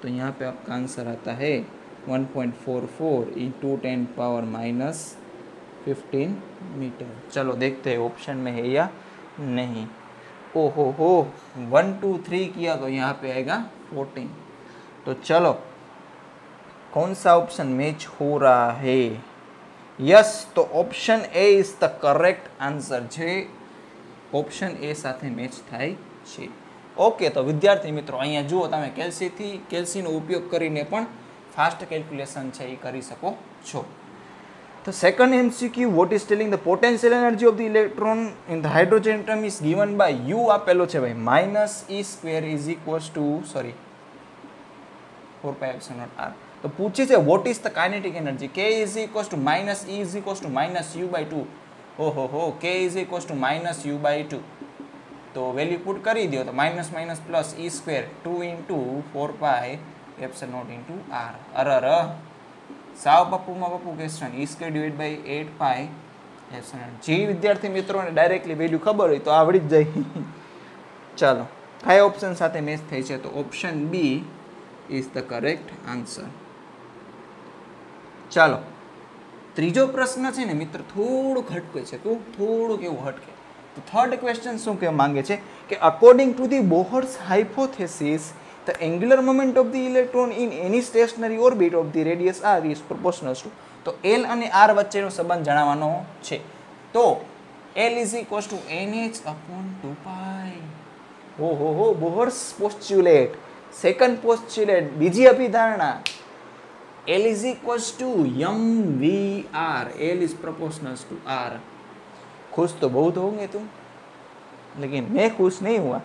तो यहाँ पे आपका आंसर आता है 1.44 इंटू 10 पावर -15 मीटर। चलो देखते हैं ऑप्शन में है या नहीं। ओहो हो 1 2 3 किया तो यहाँ पे आएगा 14। तो चलो कौन सा ऑप्शन मैच हो रहा है, यस, तो option A is the correct answer છે, ઓપ્શન એ સાથે મેચ થાય છે। ઓકે, તો વિદ્યાર્થી મિત્રો અહીંયા જુઓ તમે કેલ્સીનો ઉપયોગ કરીને પણ ફાસ્ટ કેલ્ક્યુલેશન છે એ કરી શકો છો। તો second MCQ, what is telling the potential energy of the electron in the hydrogen atom is given by U આપેલો છે ભાઈ, -E² = 4πε0r। તો પૂછે છે what is the kinetic energy, K = -E = -U/2, ઓહો હો K = -U/2, તો value put કરી દો તો minus minus plus E², 2 × 4πε0 × r, સાવ પપ્પુમાં પપ્પુ ક્વેશ્ચન, E² / 8πε0। જે વિદ્યાર્થી મિત્રોને ડાયરેક્ટલી વેલ્યુ ખબર હોય તો આવડી જ જાય। ચાલો કયા ઓપ્શન સાથે મેચ થઈ છે, તો option B is the correct answer. ચાલો ત્રીજો પ્રશ્ન છે ને મિત્ર, થોડુંક હટકે છે, થોડુંક એવું હટકે। તો થર્ડ ક્વેશ્ચન શું કહેવા માંગે છે કે according to the Bohr's hypothesis the angular momentum of the electron in any stationary orbit of the radius r is proportional to, તો L અને R વચ્ચેનો સંબંધ જણાવવાનો છે। તો L = NH/2π। ઓહો બોહર્સ પોસ્ચ્યુલેટ, સેકન્ડ પોસ્ચ્યુલેટ, બીજી અભિધારણા, L = mvr, L is proportional to r। खुश तो बहुत होंगे तुम, लेकिन मैं खुश नहीं हुआ।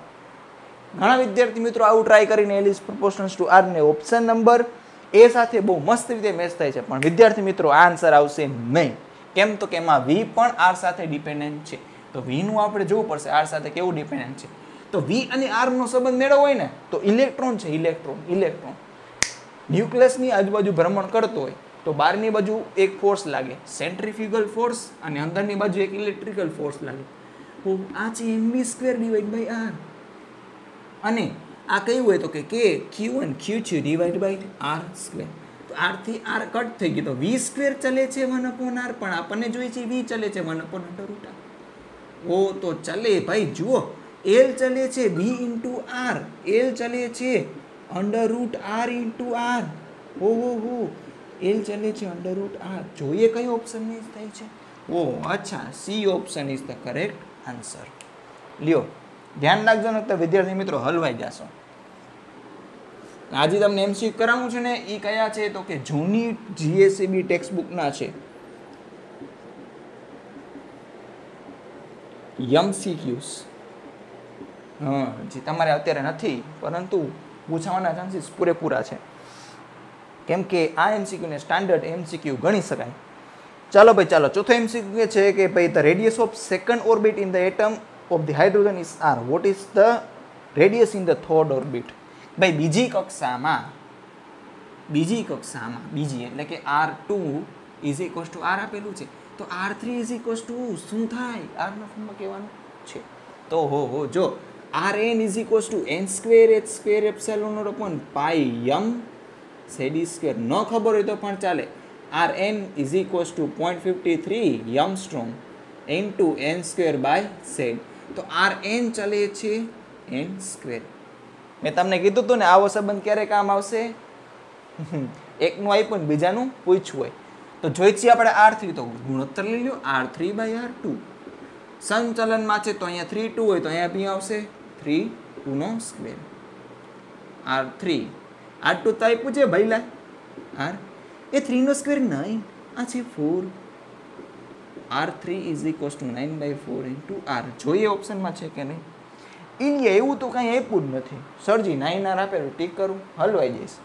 ઘણા વિદ્યાર્થી મિત્રો આવું ટ્રાય કરીને L is proportional to r ને ઓપ્શન નંબર એ સાથે બહુ મસ્ત રીતે મેચ થાય છે, પણ વિદ્યાર્થી મિત્રો આ આન્સર આવશે નહીં। કેમ તો કે એમાં v પણ r સાથે ડિપેન્ડન્ટ છે, તો v નું આપણે જોવું પડશે r સાથે કેવું ડિપેન્ડન્ટ છે। તો v અને r નો સંબંધ મેળવવો હોય ને તો ઇલેક્ટ્રોન છે, ઇલેક્ટ્રોન ન્યુક્લિયસની આજુબાજુ ભ્રમણ કરતો હોય તો બહારની બાજુ એક ફોર્સ લાગે, સેન્ટ્રીફ્યુગલ ફોર્સ, અને અંદરની બાજુ એક ઇલેક્ટ્રિકલ ફોર્સ લાગે, તો આ છે mv² / r। અને આ કયું હોય તો કે Q1 Q2 / r², તો r થી r કટ થઈ ગયું, તો v² ચલે છે 1/r, પણ આપણને જોઈએ છે v ચલે છે 1/√r। ઓ તો ચલે ભાઈ, જુઓ L ચલે છે v × r, L ચલે છે √r × r, ઓહો L ચલે છે √r। જોઈએ કયો ઓપ્શન મેચ થાય છે, ઓ અચ્છા C option is the correct answer. લ્યો ધ્યાન રાખજો ને તો વિદ્યાર્થી મિત્રો હલવાઈ જશો। આજે તમને MCQ કરાવું છે ને એ કયા છે તો કે જૂની GSEB ટેક્સ્ટબુકના છે MCQs, હા જે તમારે અત્યારે નથી પરંતુ પૂછાવાના ચાન્સીસ પૂરેપૂરા છે, કેમ કે આ MCQ ને સ્ટાન્ડર્ડ MCQ ગણી શકાય। ચાલો ભાઈ ચાલો, ચોથો MCQ છે કે ભાઈ the radius of second orbit in the atom of the hydrogen is r, vote is the radius in the third orbit. ભાઈ બીજી કક્ષામાં બીજી એટલે કે r2 = r આપેલું છે, તો r3 = શું થાય, r ના ફોર્મમાં કહેવાનું છે। તો હો જો rn = n² h² ε0/πm z² ન ખબર હોય તો પણ ચાલે. Rn is equals to 0.53 Armstrong into n²/z. તો Rn ચાલે છે n². મેં તમને કીધું હતું ને આવો સંબંધ ક્યારે કામ આવશે? એકનું આપ્યું ને બીજાનું પૂછવું હોય તો જોઈ છીએ આપણે R3 તો ગુણોત્તર લઈ લો R3/R2. સંચલનમાં છે તો અહીંયા 3 2 હોય તો અહીંયા બી આવશે 3 2². R3 R2 તો આપ્યું છે ભાઈલા R એ 3² નહીં, આ છે 4. R3 is equals to 9/4 into R. જોઈએ ઓપ્શનમાં છે કે નહીં. ઇન્ડિયા એવું તો કાંઈ આપ્યું જ નથી. સરજી 9 આપેલું ટીક કરું હલવાઈ જઈશ.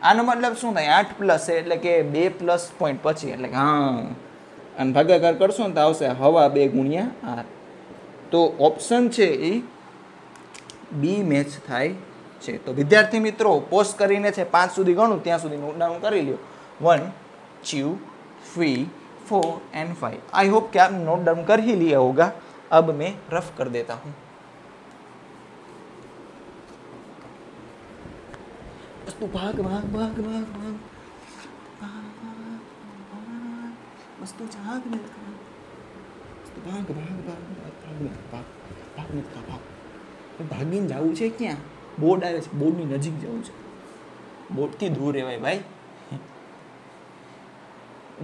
આનો મતલબ શું થાય? 8 પ્લસ એટલે કે 2 પ્લસ પોઈન્ટ પછી એટલે કે હા અને ભાગાકાર કરશો ને તો આવશે હવા 2 ગુણ્યા R. તો ઓપ્શન છે એ બી મેચ થાય છે. તો વિદ્યાર્થી મિત્રો પોઝ કરીને છે 5 સુધી ગણું ત્યાં સુધી નોટ ડાઉન કરી લ્યો. 1 2 3 4 एंड 5. आई होप कि आपने नोट डाउन कर ही लिया होगा. अब मैं रफ कर देता हूँ. बस तू भाग भाग भाग भाग भाग बस तू भाग मत भाग भाग भाग भाग भाग मत भाग. ભાગીને જવું છે ક્યાં? બોર્ડ આવે છે, બોર્ડની નજીક જવું છે. બોર્ડથી દૂર રહેવાય ભાઈ.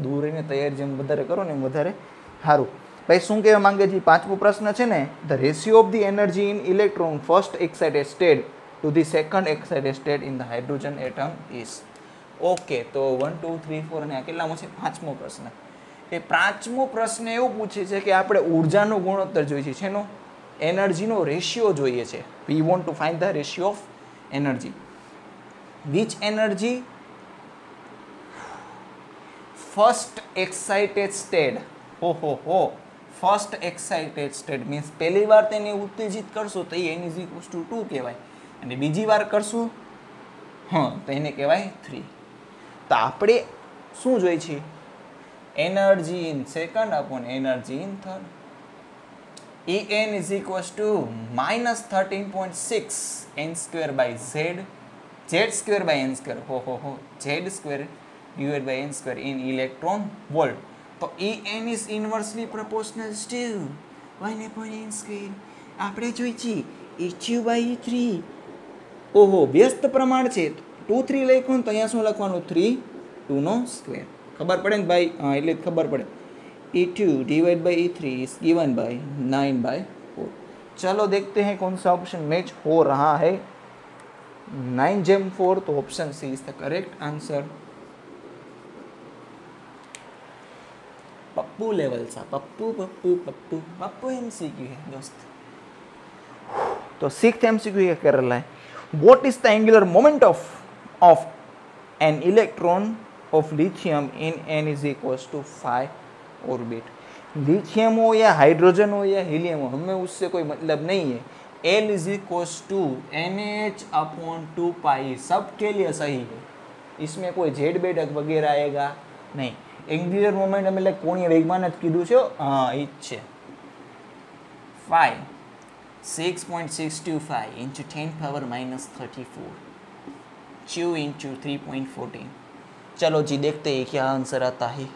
દૂર રહીને તૈયાર જેમ વધારે કરો ને એમ વધારે સારું. ભાઈ શું કહેવા માંગે છે? પાંચમો પ્રશ્ન છે ને, the ratio of the energy in electron first excited state to the second excited state in the hydrogen atom is. Okay, તો 1 2 3 4 અને આ કેટલામો છે? પાંચમો પ્રશ્ન. એ પાંચમો પ્રશ્ન એવો પૂછે છે કે આપણે ઉર્જાનો ગુણોત્તર જોઈએ છે. શેનો? એનર્જીનો રેશિયો જોઈએ છે. We want to find the ratio of energy. Which energy first excited state. હો ફર્સ્ટ એક્સાઇટેડ સ્ટેટ મીન્સ પહેલી વાર તેને ઉત્તેજિત કરશો તો એ n = 2 કહેવાય અને બીજી વાર કરશો તો એને કહેવાય 3. તો આપણે શું જોઈએ છે? Energy in second upon energy in third. En is equals to -13.6 n²/z z²/n². z² divided by n² in electron volt. તો En is inversely proportional to 1/n². આપણે જોઈ છીએ h/3. ઓહો, વ્યસ્ત પ્રમાણ છે. 2 3 લખ્યું ને તો અહીંયા શું લખવાનું? 3 2². ખબર પડે ને ભાઈ? હા, એટલે જ ખબર પડે. E2 divided by E3 is given by 9/4. चलो देखते हैं कौन सा ऑप्शन मैच हो रहा है. 9/4. तो option C is the correct answer. Pappu level सा पप्पू पप्पू पप्पू पप्पू एमसीक्यू है दोस्त. तो 6th एमसीक्यू ये कर रहा है. What is the angular moment of an electron of lithium in n is equals to 5 orbit. Lithium हो या हाइड्रोजन हो या हीलियम हो, हमें उससे कोई मतलब नहीं है. L is equals to NH/2π सबके लिए सही है. इसमें कोई जेड बेडक वगैरह आएगा नहीं. एंगुलर मोमेंटम એટલે કોણીય વેગમાન જ કીધું છે. હા, એ જ છે. 5 6.625 into 10⁻⁻34 2 into 3.14. चलो जी देखते हैं क्या आंसर आता है.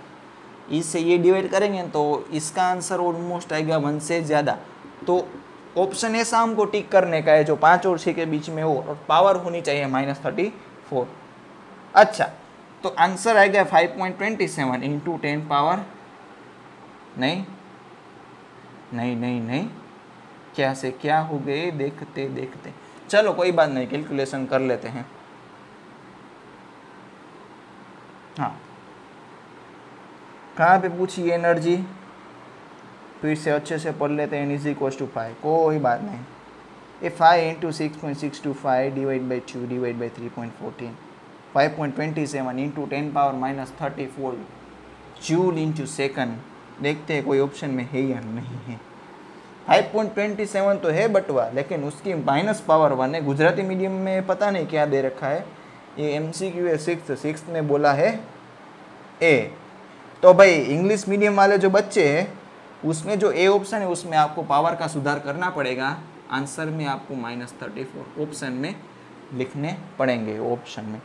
इससे ये डिवाइड करेंगे तो इसका आंसर ऑलमोस्ट आएगा 1 से ज़्यादा. तो ऑप्शन ऐसा हमको टिक करने का है जो 5 और 6 के बीच में हो और पावर होनी चाहिए -34. अच्छा, तो आंसर आएगा 5.27 इंटू 10 पावर नहीं नहीं नहीं नहीं क्या से क्या हो गए देखते देखते. चलो कोई बात नहीं, कैलकुलेशन कर लेते हैं. हाँ, कहाँ पे पूछी एनर्जी? फिर से अच्छे से पढ़ लेते हैं. n = 5. कोई बात नहीं. ये 5 × 6.625 divide by 2 divide by 3.14 5.27 into 10⁻⁻34 joule into second. देखते हैं कोई ऑप्शन में है या नहीं है. 5.27 तो है बटवा, लेकिन उसकी माइनस पावर 1 है. गुजराती मीडियम में पता नहीं क्या दे रखा है. ये MCQ है 6th में बोला है ए. तो भाई इंग्लिश मीडियम वाले जो बच्चे हैं उसमें जो ए ऑप्शन है उसमें आपको पावर का सुधार करना पड़ेगा. आंसर में आपको -34 ऑप्शन में लिखने पड़ेंगे. ऑप्शन में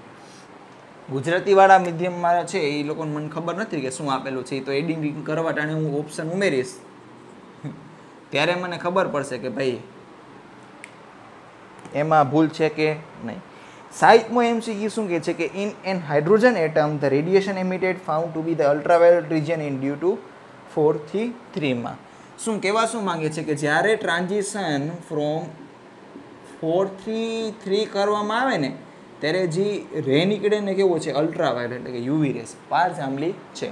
ગુજરાતીવાળા મીડિયમમાં છે એ લોકોને મને ખબર નથી કે શું આપેલું છે, તો એડિટિંગ કરવા ટાણે હું ઓપ્શન ઉમેરીશ ત્યારે મને ખબર પડશે કે ભાઈ એમાં ભૂલ છે કે નહીં. સાહિત્યમાં એમસીક્યુ શું કહે છે કે in an hydrogen atom the radiation emitted found to be the ultraviolet region in due to 4 થી 3માં શું કહેવા શું માંગે છે કે જ્યારે ટ્રાન્ઝિશન ફ્રોમ 4 થી 3 કરવામાં આવે ને ત્યારે જે રે નીકળે ને કેવો છે અલ્ટ્રાવાયોલેટ એટલે કે યુવી રેસ પાર જાંબલી છે.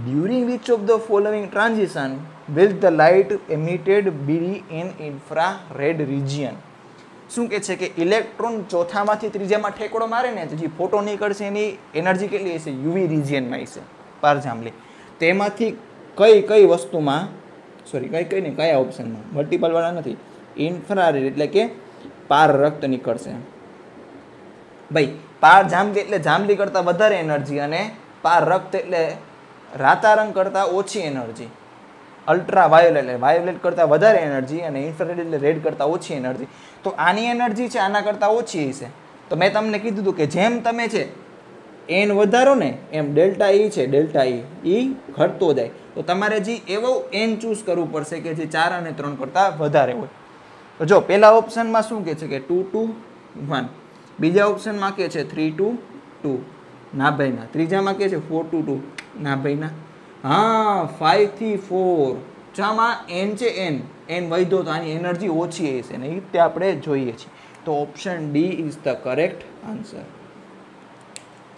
During which of the following transition will the light emitted be in infrared region. શું કહે છે કે ઇલેક્ટ્રોન ચોથામાંથી ત્રીજામાં ઠેકડો મારે ને તો જે ફોટો નીકળશે એની એનર્જી કેટલી હશે યુવી રિજિયનમાં હશે પાર જાંબલી. તેમાંથી કઈ વસ્તુમાં કઈ નહીં કયા ઓપ્શનમાં મલ્ટિપલ વાળા નથી ઇન્ફ્રારેડ એટલે કે પાર રક્ત નીકળશે. ભાઈ પાર જાંબલી એટલે જાંબલી કરતાં વધારે એનર્જી અને પાર રક્ત એટલે રાતા રંગ કરતાં ઓછી એનર્જી. અલ્ટ્રા વાયોલેટ એટલે વાયોલેટ કરતાં વધારે એનર્જી અને ઇન્ફ્રારેડ એટલે રેડ કરતાં ઓછી એનર્જી. તો આની એનર્જી છે આના કરતાં ઓછી હશે. તો મેં તમને કીધું હતું કે જેમ તમે છે એન વધારો ને એમ ડેલ્ટા ઈ છે ડેલ્ટા ઈ ઘટતો જાય. તો તમારે જે એવો એન ચૂઝ કરવું પડશે કે જે 4 અને 3 કરતાં વધારે હોય. તો જો પહેલા ઓપ્શનમાં શું કહે છે કે 2 to 1, બીજા ઓપ્શનમાં કે છે 3 to 2 ના ભાઈના, ત્રીજામાં કે છે 4 to 2 ના ભાઈના, હા 5 થી 4 ચામાં એન છે એન વધ્યો તો આની એનર્જી ઓછી હશે ને એ તે આપણે જોઈએ છીએ. તો option D is the correct answer.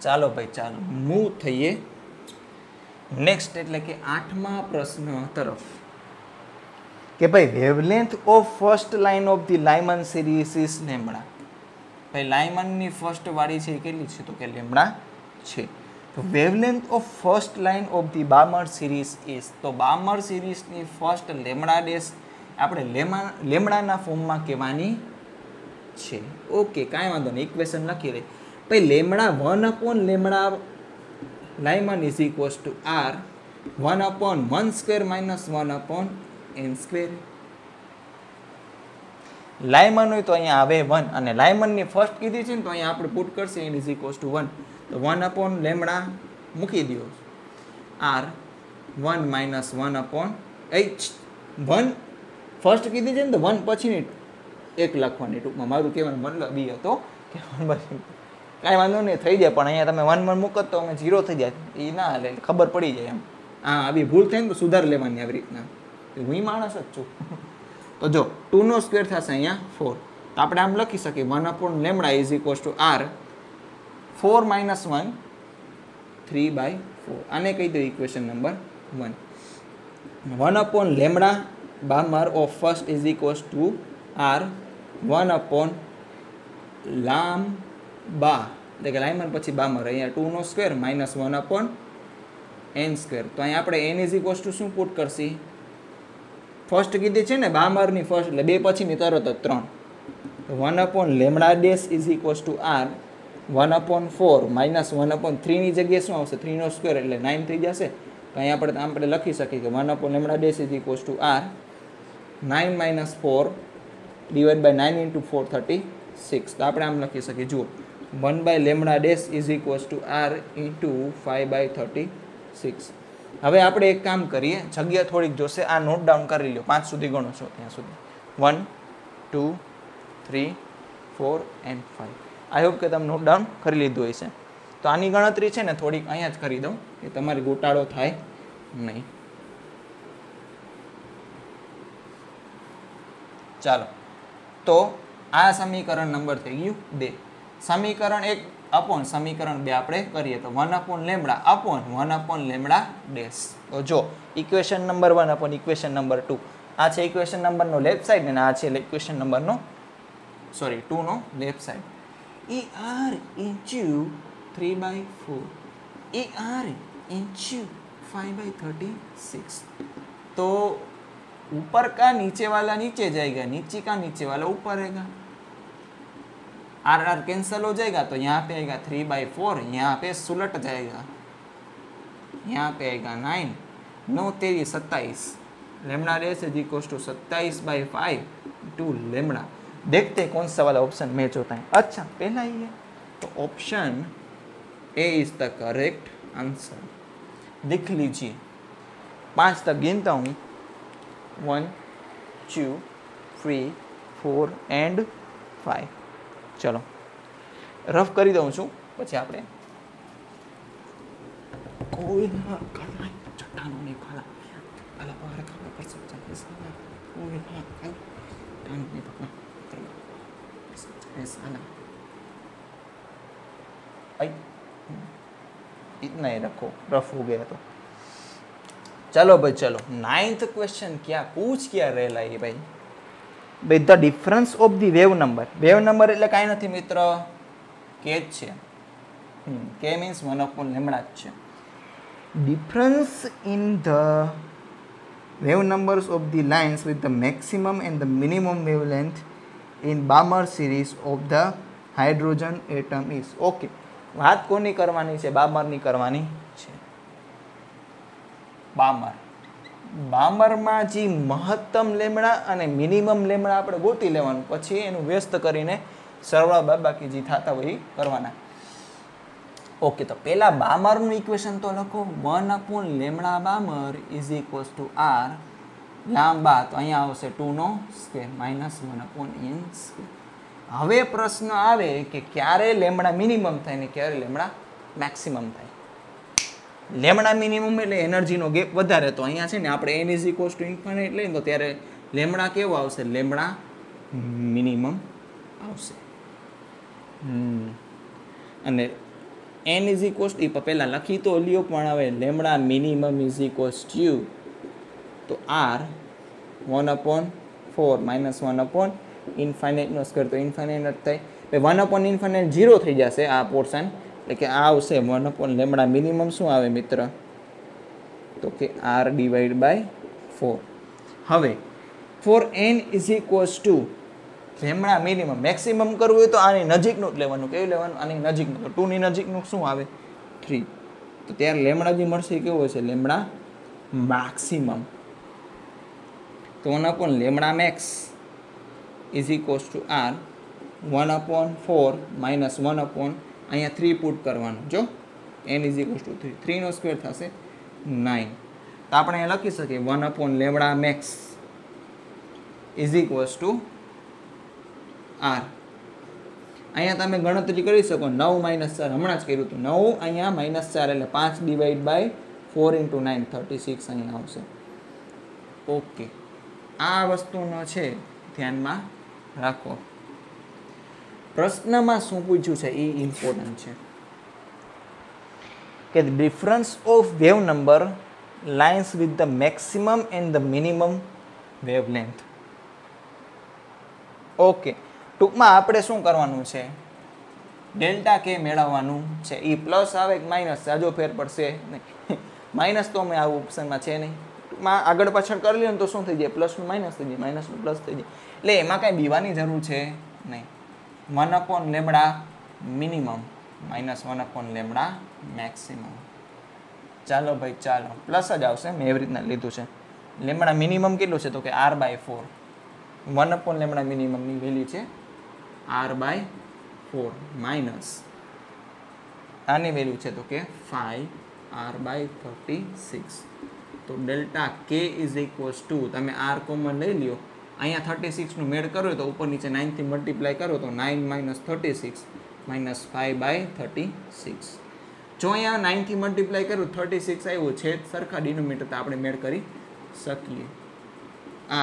ચાલો ભાઈ ચાલો મૂવ થઈએ નેક્સ્ટ એટલે કે 8મા પ્રશ્ન તરફ કે ભાઈ wavelength of first line of the Lyman series is lambda. ભાઈ લાયમનની ફર્સ્ટ વાળી છે એ કેટલી છે તો કે લેમ્બડા છે. તો wavelength of first line of the બામર series is, તો બામર સિરીઝની ફર્સ્ટ લેમ્બડા ડેશ આપણે લેમ્બડાના ફોર્મમાં કહેવાની છે. ઓકે કાંઈ વાંધો નહીં, ઇક્વેશન લખી રહી. ભાઈ lambda 1 lambda Lyman is equals to R 1/1² minus 1/n². Lyman હોય તો અહીંયા આવે 1 અને લાયમનની ફર્સ્ટ કીધી છે ને તો અહીંયા આપણે પુટ કરશે n ઇઝ ઇક્વલ્સ ટુ 1. તો 1 લેમ્બડા મૂકી દો આર 1 માઇનસ 1/h 1 ફર્સ્ટ કીધી છે ને તો 1 પછીની એક લખવાની ટૂંકમાં મારું કહેવાનું મતલબ એ હતો કે 1 પછી કાંઈ વાંધો નહીં થઈ જાય પણ અહીંયા તમે 1 મૂકો તો અમે 0 થઈ જાય એ ના હાલે ખબર પડી જાય એમ. હા આવી ભૂલ થાય ને તો સુધાર લેવાની આવી રીતના. હું માણસ જ છું. તો જો 2² થશે અહીંયા 4. તો આપણે આમ લખી શકીએ 1 lambda is equals to R 4 minus 1 3/4. આને કહી દો equation number 1. 1 lambda Balmer of first is equals to R 1 લાંબા એટલે કે લાયમન પછી બામર અહીંયા 2² માઇનસ 1/n². તો અહીંયા આપણે n ઇઝ ઇક્વલ્સ ટુ શું પુટ કરશી ફર્સ્ટ કીધી છે ને બામરની ફર્સ્ટ એટલે 2 પછીની તરત જ 3. તો 1 lambda dash is equals to R 1/4 minus 1/3 ની જગ્યાએ શું આવશે 3² એટલે 9 થઈ જશે. તો અહીંયા આપણે લખી શકીએ કે 1 lambda dash is equals to R 9 minus 4 divide by 9 into 4 36. તો આપણે આમ લખી શકીએ જુઓ 1 lambda dash is equals to R into 5/36. હવે આપણે એક કામ કરીએ જગ્યા થોડીક જોશે આ નોટ ડાઉન કરી લો 5 સુધી ગણો છો ત્યાં સુધી 1 2 3 4 and 5. આઈ હોપ કે તમે નોટ ડાઉન કરી લીધું હશે. તો આની ગણતરી છે ને થોડીક અહીંયા જ કરી દઉં કે તમારી ગોટાળો થાય નહીં. ચાલો તો આ સમીકરણ નંબર થઈ ગયું 2. સમીકરણ 1 અપોન સમીકરણ 2 આપણે કરીએ તો 1 લેમ્બડા અપોન 1 લેમ્બડા ડેશ. તો જો equation number 1 upon equation number 2 આ છે ઇક્વેશન નંબરનો લેફ્ટ સાઈડ અને આ છે ઇક્વેશન નંબરનો 2 નો left side. ER into 3/4 ER into 5/36. तो ऊपर का नीचे वाला नीचे जाएगा, नीचे का नीचे वाला ऊपर आएगा. आर कैंसिल हो जाएगा तो यहाँ पे आएगा 3/4, यहाँ पे सुलट जाएगा, यहाँ पे आएगा 9 9 3 27. Lambda dash is equal to 27/5 to lambda. देखते हैं कौन सा वाला ऑप्शन मैच होता है. अच्छा पहला ही है तो option A is the correct answer. लिख लीजिए। 5 तक गिनता हूँ, 1 2 3 4 एंड 5। चलो रफ કરી દઉં છું, પછી આપણે કોઈ ના ખાલા ચટ્ટાનો નહીં ખાલા ખાલા બહાર ખાલા પર સબ ચાલે સાલા કોઈ ના ખાલા ચટ્ટાનો નહીં પકડા સાલા आई इतना ही रखो, रफ हो गया तो। चलो भाई चलो, 9th क्वेश्चन क्या पूछ क्या रहेला है भाई? भाई the difference of the wave number એટલે કાઈ નથી મિત્ર, કે જ છે। કે મીન્સ 1 લેમ્બડા જ છે। Difference in the wave numbers of the lines with the maximum and the minimum wavelength in બામર series of the hydrogen atom is. Okay, વાત કોની કરવાની છે? બામરની કરવાની છે। બામરમાં જે મહત્તમ લેમડા અને મિનિમમ લેમડા આપણે ગોતી લેવાનું, પછી એનું વ્યસ્ત કરીને સરવાળા બાદબાકી જે થતા હોય એ કરવાના। ઓકે, તો પહેલા બામરનું ઇક્વેશન તો લખો, 1 lambda Balmer is equals to R લાંબા, તો અહીંયા આવશે 2 સ્ક્વેર માઇનસ 1 n સ્ક્વેર। હવે પ્રશ્ન આવે કે ક્યારે લેમડા મિનિમમ થાય ને ક્યારે લેમડા મેક્સિમમ થાય। લેમડા મિનિમમ એટલે એનર્જીનો ગેપ વધારે, તો અહીંયા છે ને આપણે n is equals two infinite લઈએ તો ત્યારે લેમડા કેવો આવશે? લેમડા મિનિમમ આવશે। અને n ઇઝ ઇક્વલ્સ ટુ પહેલાં લખી તો લ્યો, પણ હવે lambda minimum is equals two તો r 1/4 માઇનસ 1 ઇન્ફાઇનાઇટનો સ્ક્વેર, તો ઇન્ફાઇનાઇટ થાય, 1/∞ 0 થઈ જશે આ પોર્શન, એટલે કે આ આવશે 1 લેમડા મિનિમમ શું આવે મિત્ર? તો કે r ડિવાઈડ બાય 4। હવે for n is equals to lambda minimum, maximum કરવું હોય તો આની નજીકનું જ લેવાનું। કેવું લેવાનું? આની નજીકનું, તો 2 ની નજીકનું શું આવે? 3। તો ત્યારે લેમડા જે મળશે એ કેવો હશે? Lambda maximum. તો 1 lambda max is equals to R 1/4 minus 1 અહીંયા 3 પુટ કરવાનું, જો n ઇઝ ઇક્વલ્સ ટુ 3, 3 નો સ્ક્વેર થશે 9। તો આપણે અહીંયા લખી શકીએ 1 lambda max is equals to R. અહીંયા તમે ગણતરી કરી શકો, 9 - 4 હમણાં જ કર્યું હતું, 9 અહીંયા -4 એટલે 5 ડિવાઈડ બાય 4 × 9 36 અહીંયા આવશે। ઓકે, આ વસ્તુનો છે ધ્યાનમાં રાખો। પ્રશ્નમાં શું પૂછ્યું છે એ ઇમ્પોર્ટન્ટ છે કે difference of wave number lines with the maximum and the minimum wavelength. Okay, ટૂંકમાં આપણે શું કરવાનું છે? ડેલ્ટા કે મેળવવાનું છે। એ પ્લસ આવે કે માઇનસ, જાજો ફેર પડશે નહીં, માઇનસ તો અમે આવું ઓપ્શનમાં છે નહીં। ટૂંકમાં આગળ પાછળ કરી લે તો શું થઈ જાય? પ્લસનું માઇનસ થઈ જાય, માઇનસનું પ્લસ થઈ જાય, એટલે એમાં કાંઈ બીવાની જરૂર છે નહીં। 1 lambda minimum minus 1 lambda maximum. ચાલો ભાઈ ચાલો, પ્લસ જ આવશે, મેં એવી રીતના લીધું છે। લેમડા મિનિમમ કેટલું છે? તો કે r/4, 1 લેમડા મિનિમમની વેલ્યુ છે r/4 માઇનસ આની વેલ્યુ છે તો કે 5r/36। તો delta k is equals two, તમે r કોમન લઈ લ્યો, અહીંયા 36નું મેળ કરો તો ઉપર નીચે 9 થી મલ્ટીપ્લાય કરો તો 9 - 36 -5/36। જો અહીંયા 9 થી મલ્ટીપ્લાય કરું 36 આવ્યું છે, સરખા ડિનોમિનેટર તો આપણે મેળ કરી શકીએ।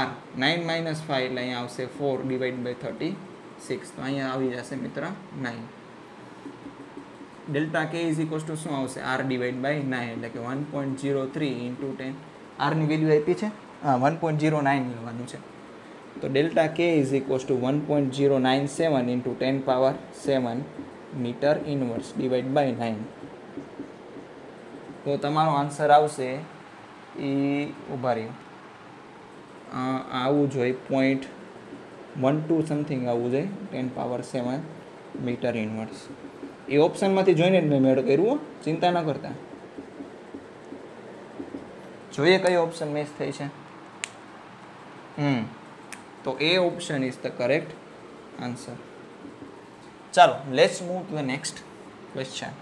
r 9 - 5 એટલે અહીંયા આવશે 4 ડિવાઈડ બાય 36, તો અહીંયા આવી જશે મિત્ર 9। Delta k is equals two શું આવશે? r ડિવાઈડ બાય 9 એટલે કે 1.03 × 10, r ની વેલ્યુ આપી છે, હા 1.09 લેવાનું છે। તો delta k is equals to 1.097 × 10⁻7 metre inverse divide by 9। તો તમારો આન્સર આવશે એ ઊભા રહ્યો આવું જોઈએ 0.12 સમથિંગ આવવું જોઈએ, 10⁻7 મીટર ઇનવર્સ। એ ઓપ્શનમાંથી જોઈને જ મેં મેળ કર્યું, ચિંતા ન કરતા। જોઈએ કયો ઓપ્શન મેચ થઈ છે? તો એ option is the correct answer. ચાલો let's move to the next question.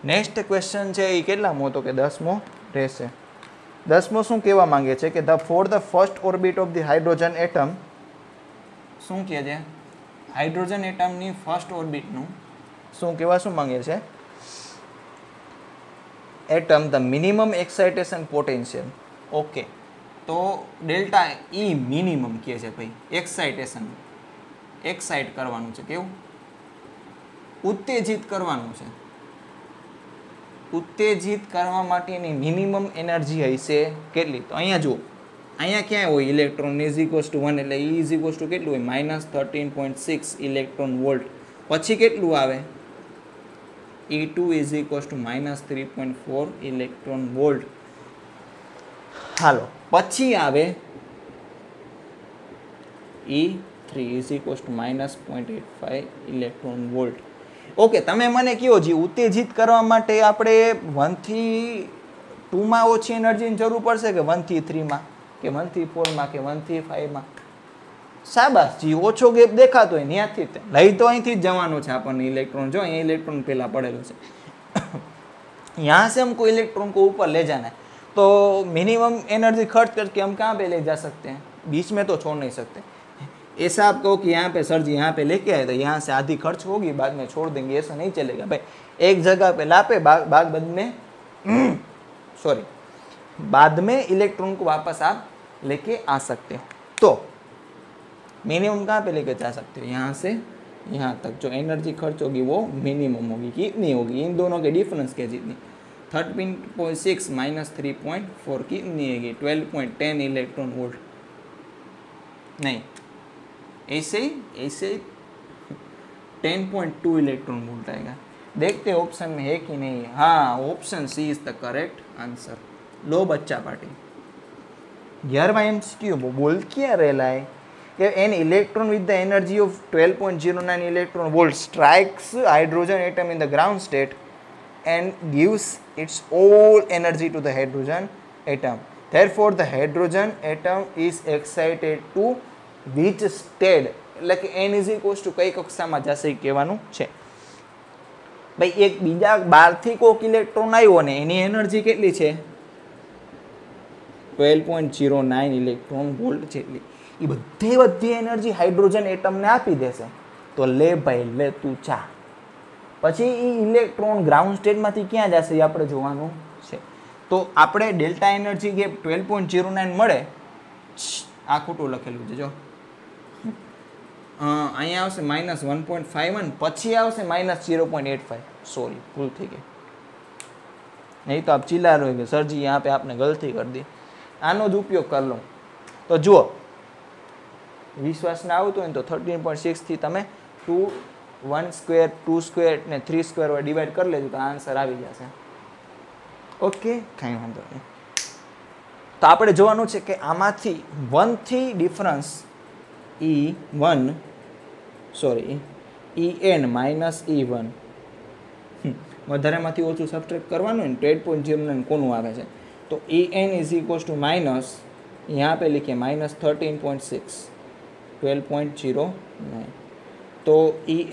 Next question છે એ કેટલામો તો કે 10મો રહેશે. 10મો શું કહેવા માંગે છે કે for the first orbit of the hydrogen atom, શું કહે છે હાઇડ્રોજન એટમની ફર્સ્ટ ઓર્બિટનું શું કહેવા શું માંગે છે atom the minimum excitation potential. Okay, તો ડેલ્ટા ઈ મિનિમમ કહે છે ભાઈ, એક્સાઇટેશન એક્સાઇટ કરવાનું છે, કેવું ઉત્તેજિત કરવાનું છે. ઉત્તેજિત કરવા માટેની મિનિમમ એનર્જી હશે કેટલી? તો અહીંયા જુઓ, અહીંયા ક્યાંય હોય ઇલેક્ટ્રોન ઇઝ ઇક્વલ્સ ટુ 1 એટલે E ઇઝ ઇક્વલ્સ ટુ કેટલું હોય -13.6 ઇલેક્ટ્રોન વોલ્ટ. પછી કેટલું આવે E2 is equals to -3.4 electron volt. હાલો, પછી આવે E3 is equals to -0.85 electron volt. Okay, તમે મને કહો જે ઉત્તેજિત કરવા માટે આપણે 1 થી 2 માં ઓછી એનર્જીની જરૂર પડશે કે 1 થી 3 માં કે 1 થી 4 માં કે 1 થી 5 માં? શાબાશ, જે ઓછો ગેપ દેખાતો હોય ત્યાંથી લઈ તો અહીંથી જ જવાનો છે આપણને ઇલેક્ટ્રોન. જો અહીંયા ઇલેક્ટ્રોન પહેલાં પડેલો છે, यहाँ से हमको इलेक्ट्रॉन को ऊपर ले जाना है, तो मिनिमम एनर्जी खर्च करके हम कहाँ पे ले जा सकते हैं? बीच में तो छोड़ नहीं सकते. ऐसा आप कहो कि यहाँ पे सर जी यहाँ पे लेके आए तो यहाँ से आधी खर्च होगी, बाद में छोड़ देंगे, ऐसा नहीं चलेगा भाई. एक जगह पे लापे बाद में सॉरी बाद में इलेक्ट्रॉन को वापस आप लेके आ सकते हो. तो मिनिमम कहाँ पे लेके जा सकते हो? यहाँ से यहाँ तक जो एनर्जी खर्च होगी वो मिनिमम होगी. कितनी होगी? इन दोनों के डिफरेंस के जितनी 13.6 माइनस 3.4 कितनी होगी? 12.10 इलेक्ट्रॉन वोल्ट. नहीं, ऐसे ही 10.2 इलेक्ट्रॉन वोल्ट आएगा. देखते हैं ऑप्शन में है कि नहीं. हाँ, option C is the correct answer. लो बच्चा पार्टी. 11वां एमसीक्यू बोल क्या रहेला है कि an electron with the energy of 12.09 electron volt strikes hydrogen atom in the ground state and gives its all energy to the hydrogen atom. Therefore, the hydrogen atom is excited to which state? એટલે કે n is equals two કઈ કક્ષામાં જશે કહેવાનું છે ભાઈ. એક બીજા બહારથી કોઈક ઇલેક્ટ્રોન આવ્યો ને એની એનર્જી કેટલી છે? 12.09 ઇલેક્ટ્રોન વોલ્ટ જેટલી. એ બધી એનર્જી હાઇડ્રોજન એટમને આપી દેશે તો લે ભાઈ લે તું ચા. પછી એ ઇલેક્ટ્રોન ગ્રાઉન્ડ સ્ટેટમાંથી ક્યાં જશે એ આપણે જોવાનું છે. તો આપણે ડેલ્ટા એનર્જી ગેપ 12.09 મળે. આ ખોટું લખેલું છે જો, અહીંયા આવશે -1.51, પછી આવશે -0.85. सॉरी, भूल थी गई. नहीं तो आप चिल्ला रहे हो सर जी यहाँ पे आपने गलती कर दी. आनो ज उपयोग कर लो. तो जुओ, विश्वास ना आवतो हो तो 13.6 थी तमे 2 1 स्क्वेर 2 स्क्वेर ने 3 स्क्वेर वडे डिवाइड कर लेજો तो आंसर આવી જશે. ઓકે, કાંઈ વાંધો નહીં. તો આપણે જોવાનું છે કે આમાંથી 1 થી difference E1 sorry En minus E1 વધારેમાંથી ઓછું સબટ્રેક્ટ કરવાનું હોય ને 12.09 કોનું આવે છે તો En is equals two minus यहाँ पे लिखे -13.6 12.09. तो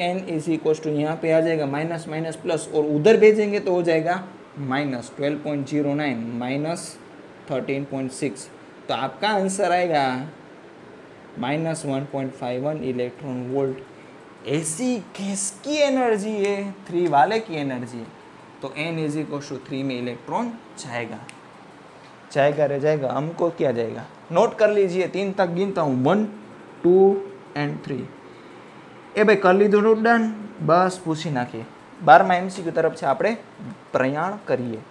En इज इक्वल्स टू यहाँ पे आ जाएगा माइनस माइनस प्लस और उधर भेजेंगे तो हो जाएगा -12.09 -13.6. तो आपका आंसर आएगा -1.51 इलेक्ट्रॉन वोल्ट. ऐसी किसकी एनर्जी है? 3 वाले की एनर्जी है. तो n इज इक्वल्स टू 3 में इलेक्ट्रॉन जाएगा रे जाएगा. हमको क्या जाएगा? नोट कर लीजिए. 3 तक गिनता हूँ 1 2 एंड 3. ए भाई कर लीधું નોટ ડન. બસ પૂછી નાખીએ. 12મા એમસીક્યુ તરફ છે આપણે પ્રયાણ કરીએ.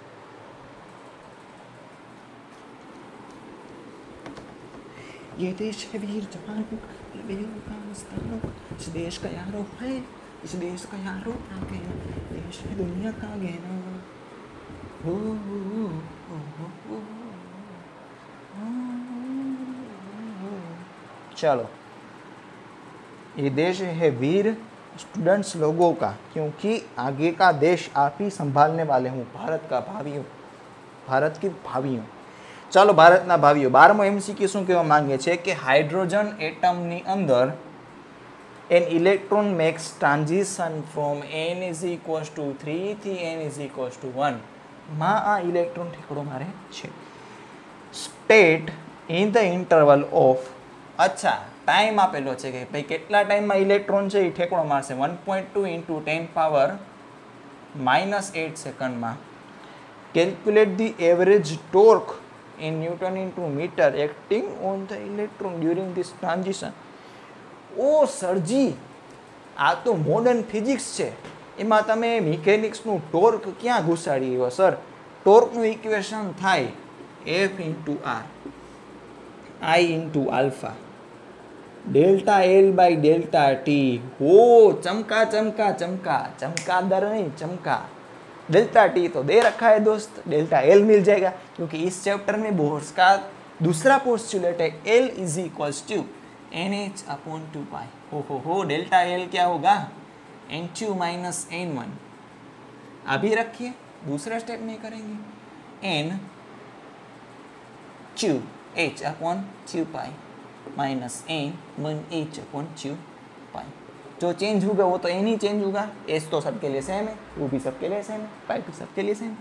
ये देश है वीर जवानों का मस्तानों, इस देश का यारो है, इस देश का यारो आगे देश है दुनिया का गहना. हो चलो, ये देश है वीर स्टूडेंट्स लोगों का, क्योंकि आगे का देश आप ही संभालने वाले हूँ. भारत का भावी हूँ, भारत की भावी हूँ. ચાલો, ભારતના ભાવીઓ 12મો એમસીક્યુ શું કહેવા માંગે છે કે હાઇડ્રોજન એટમની અંદર an electron makes transition from n is equals to 3 થી n is equals to 1 માં આ ઇલેક્ટ્રોન ઠેકડો મારે છે. State in the interval of, અચ્છા ટાઈમ આપેલો છે કે ભાઈ કેટલા ટાઈમમાં ઇલેક્ટ્રોન છે એ ઠેકડો મારશે 1.2 ઇન્ટુ 10 પાવર -8 સેકન્ડમાં. Calculate the average torque in Newton into meter acting on the electron during this transition. ઓ સરજી, આ તો મોડર્ન ફિઝિક્સ છે, એમાં તમે મિકેનિક્સનું ટોર્ક ક્યાં ઘુસાડી આવ્યો સર? ટોર્કનું ઇક્વેશન થાય F into R I into alpha delta L by delta T. હો ચમકા ચમકા ચમકા, चमकादर नहीं चमका. डेल्टा टी तो दे रखा है दोस्त, डेल्टा एल मिल जाएगा क्योंकि इस चैप्टर में बोर्स का दूसरा पोस्टुलेट है L is equals to NH upon 2 pi. हो डेल्टा एल क्या होगा? N2 minus N1. अभी रखिए, दूसरा स्टेप में करेंगे N2 H upon 2 pi minus N1 H upon 2 पाई. जो चेंज होगा वो तो एन ही चेंज होगा, एस तो सबके लिए सेम है, वो भी सबके लिए सेम है, पाई भी सबके लिए सेम है.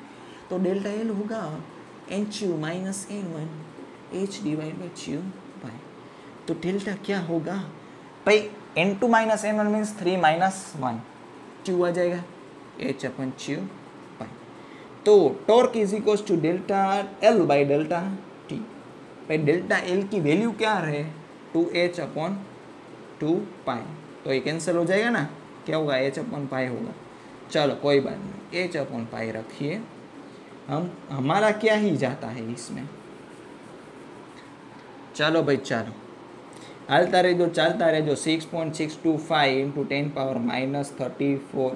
तो डेल्टा एल होगा N2 minus N1 H divide by 2 pi. तो डेल्टा क्या होगा भाई? N2 minus N1 means 3 minus 1, 2 आ जाएगा H अपन 2 पाई. तो torque is equals to delta L by delta T. भाई डेल्टा एल की वैल्यू क्या रहे? 2H upon 2 pi. तो ये कैंसिल हो जाएगा ना, क्या होगा? H अपॉन पाई होगा. चलो कोई बात नहीं, H अपॉन पाई रखिए. हम हमारा क्या ही जाता है इसमें. चलो भाई चलो, हालता रहो 6.625 इंटू 10 पावर -34.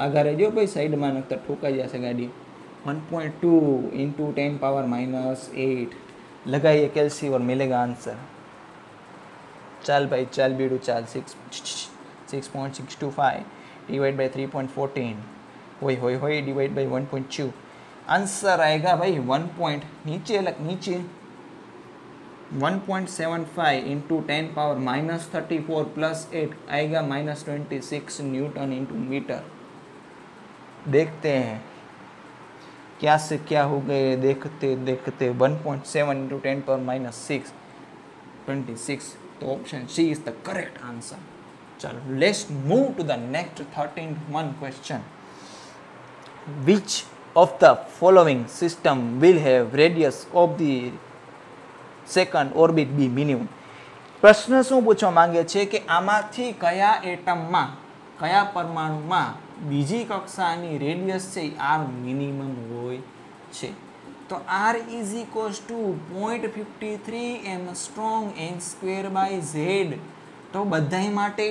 आगे रहो भाई, साइड में नक्ता ठोकाई जाए गाड़ी. 1.2 इंटू 10 पावर -8 लगाइए कैलसी और मिलेगा आंसर. चल भाई चल बीड़ू चल. 6.625 डिवाइड बाई 3.14 होई डिवाइड बाई 1.2. आंसर आएगा भाई 1 पॉइंट नीचे लग नीचे 1.75 इंटू 10 पावर -34 प्लस 8 आएगा -26 न्यूटन इंटू मीटर. देखते हैं क्या से क्या हो गए, देखते देखते 1.7 इंटू 10 पावर -6 26. तो option C is the correct answer. चलो let's move to the next 13th one question. Which of the following system will have radius of the second orbit be minimum? પ્રશ્ન શું પૂછવા માંગે છે કે આમાંથી કયા એટમમાં, કયા પરમાણુમાં બીજી કક્ષાની રેડિયસ છે આર મિનિમમ હોય છે. तो R is equals to 0.53 angstrom n²/z. તો બધાય માટે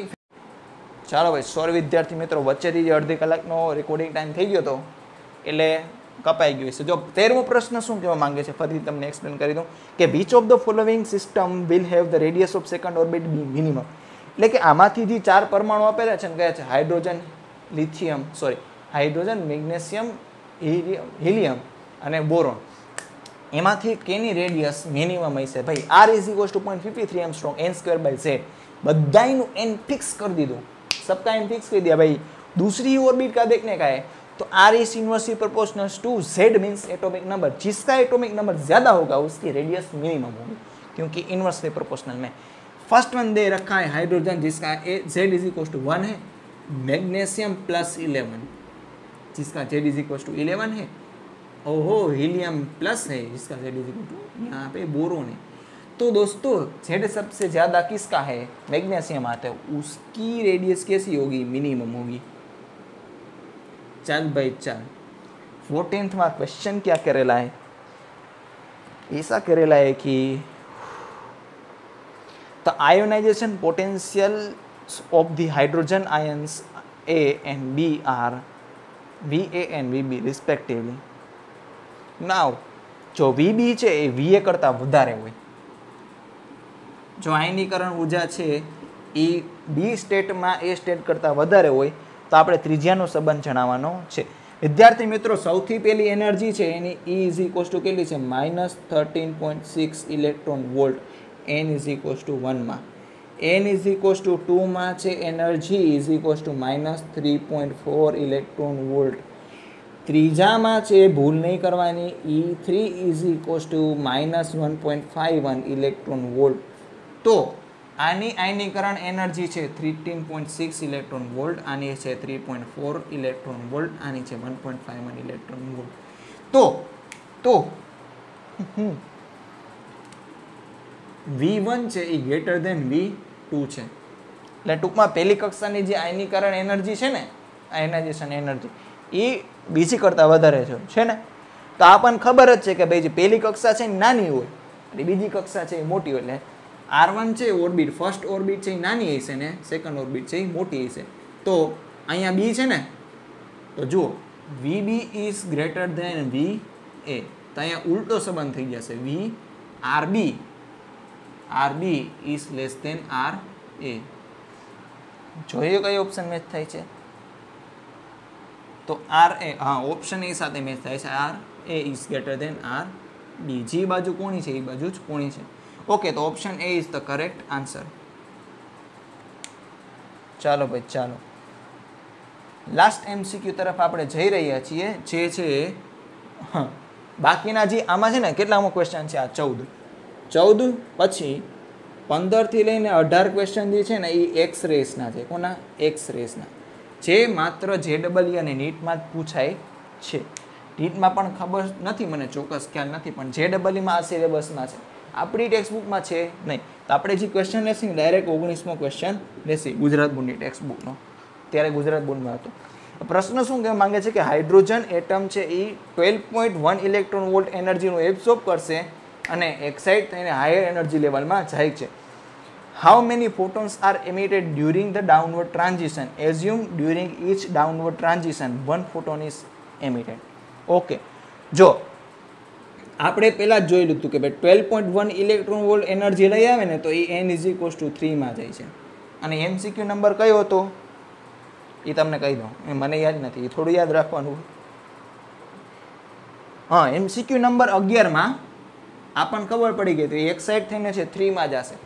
ચાલો ભાઈ, સોરી વિદ્યાર્થી મિત્રો, વચ્ચેથી જે અડધી કલાકનો રેકોર્ડિંગ ટાઈમ થઈ ગયો હતો એટલે કપાઈ ગયું છે. જો 13મો પ્રશ્ન શું કહેવા માંગે છે ફરી તમને એક્સપ્લેન કરી દઉં કે which of the following system will have the radius of second orbit be minimum. એટલે કે આમાંથી જે 4 પરમાણુ આપેલા છે ને કયા છે? Hydrogen, lithium, hydrogen, magnesium, helium અને બોરોન. એમાંથી કેની રેડિયસ મિનિમમ હશે ભાઈ? R is equals to 0.53 angstrom n²/z. बधाईનું n फिक्स कर दीदो, सबका n फिक्स कर दिया भाई. दूसरी ऑर्बिट का देखने का है तो R is inversely proportional to Z means atomic number. जिसका एटॉमिक नंबर ज़्यादा होगा उसकी रेडियस मिनिमम होगी क्योंकि इनवर्सली प्रोपोर्शनल में. फर्स्ट वन दे रखा है हाइड्रोजन जिसका Z इज इक्वल्स टू 1 है, मैग्नीशियम +11 जिसका Z इज इक्वल्स टू 11 है. ओहो हीलियम प्लस है जिसका Z इज इक्वल टू यहाँ पे बोरोन है. तो दोस्तों Z सबसे ज़्यादा किसका है? मैग्नीशियम आता है, उसकी रेडियस कैसी होगी? मिनिमम होगी. चल भाई चल. 14th क्वेश्चन क्या करेला है? ऐसा करेला है कि the ionization potential of the hydrogen ions A and B are VA and VB respectively. નાવ જો VB છે એ VA કરતાં વધારે હોય, જો આયનીકરણ ઉર્જા છે એ બી સ્ટેટમાં એ સ્ટેટ કરતાં વધારે હોય તો આપણે ત્રિજ્યાનો સંબંધ જણાવવાનો છે. વિદ્યાર્થી મિત્રો સૌથી પહેલી એનર્જી છે એની E ઇઝ ઇક્વલ્સ ટુ કેટલી છે? -13.6 electron volt. n is equals to 1 માં. n ઇઝ ઇક્વલ્સ ટુ 2 માં છે energy is equals to -3.4 electron volt. ત્રીજામાં છે ભૂલ નહીં કરવાની E3 is equals to -1.51 electron volt. તો આની આયનીકરણ એનર્જી છે 13.6 ઇલેક્ટ્રોન વોલ્ટ, આની છે 3.4 ઇલેક્ટ્રોન વોલ્ટ, આની છે 1.51 ઇલેક્ટ્રોન વોલ્ટ. તો V1 છે એ ગ્રેટર ધેન V2 છે. એટલે ટૂંકમાં પહેલી કક્ષાની જે આયનીકરણ એનર્જી છે ને, આયનાઇઝેશન એનર્જી, એ બીજી કરતાં વધારે છે ને. તો આ પણ ખબર જ છે કે ભાઈ જે પહેલી કક્ષા છે એ નાની હોય અને બીજી કક્ષા છે એ મોટી હોય. એટલે R1 છે ઓર્બિટ, ફર્સ્ટ ઓર્બિટ છે એ નાની હશે ને સેકન્ડ ઓર્બિટ છે એ મોટી હશે. તો અહીંયા બી છે ને, તો જુઓ VB is greater than VA, તો અહીંયા ઉલટો સંબંધ થઈ જશે. RB is less than RA. જોઈએ કઈ ઓપ્શન મેચ થાય છે? તો RA, હા, ઓપ્શન એ સાથે મેચ થાય છે. RA is greater than RB. જે બાજુ કોણી છે એ બાજુ જ કોણી છે. ઓકે, તો option A is the correct answer. ચાલો ભાઈ, ચાલો લાસ્ટ MCQ તરફ આપણે જઈ રહ્યા છીએ, જે છે બાકીના જે આમાં છે ને કેટલામો ક્વેશ્ચન છે? આ 14 પછી 15 થી લઈને 18 ક્વેશ્ચન જે છે ને એ એક્સ રેસના છે. કોના? એક્સ રેસના, જે માત્ર JEE અને નીટમાં જ પૂછાય છે. નીટમાં પણ ખબર નથી, મને ચોક્કસ ખ્યાલ નથી, પણ JEE આ સિલેબસમાં છે, આપણી ટેક્સ્ટબુકમાં છે નહીં. તો આપણે જે ક્વેશ્ચન લેશું ડાયરેક્ટ 19મો ક્વેશ્ચન લેશે ગુજરાત બોર્ડની ટેક્સ્ટબુકનો. ત્યારે ગુજરાત બોર્ડમાં હતો. પ્રશ્ન શું કહેવા માંગે છે કે હાઇડ્રોજન એટમ છે એ 12.1 ઇલેક્ટ્રોન વોલ્ટ એનર્જીનું એબ્સોર્બ કરશે અને એક્સાઇટ થઈને હાયર એનર્જી લેવલમાં જાય છે. How many photons are emitted during the downward transition? Assume during each downward transition 1 photon is emitted. Okay, જો આપણે પહેલાં જ જોઈ લીધું કે ભાઈ 12.1 ઇલેક્ટ્રોન વોલ્ટ એનર્જી લઈ આવે ને તો એ n ઇઝ ઇક્વલ્સ ટુ 3 માં જાય છે. અને MCQ નંબર કયો હતો એ તમને કહી દઉં, મને યાદ નથી, એ થોડું યાદ રાખવાનું. હા, MCQ નંબર 11માં આપણને ખબર પડી ગઈ તો એક સાઈડ થઈને છે 3 માં જશે.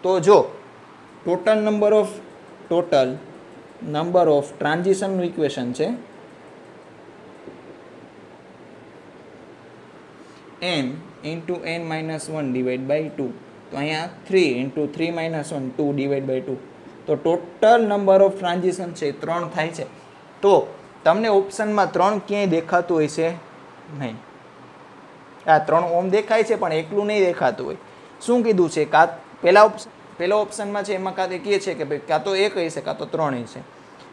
તો જો ટોટલ નંબર ઓફ ટ્રાન્ઝિશનનું ઇક્વેશન છે n into n minus 1 divide by 2. તો અહીંયા 3 ઇન્ટુ 3 માઇનસ 1 2 ડિવાઈડ બાય 2. તો ટોટલ નંબર ઓફ ટ્રાન્ઝિશન છે 3 થાય છે. તો તમને ઓપ્શનમાં 3 ક્યાંય દેખાતું હોય છે નહીં. આ 3 ઓમ દેખાય છે પણ એકલું નહીં દેખાતું હોય. શું કીધું છે? પહેલા ઓપ્શનમાં છે એમાં કાં કહે છે કે ભાઈ કાં તો 1 હશે કાં તો 3 હશે,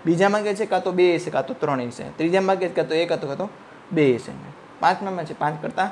બીજામાં કહે છે કાં તો 2 હશે કાં તો 3 હશે, ત્રીજામાં કહે છે કાં તો 1 કાં તો 2 હશે, પાંચમામાં છે 5 કરતાં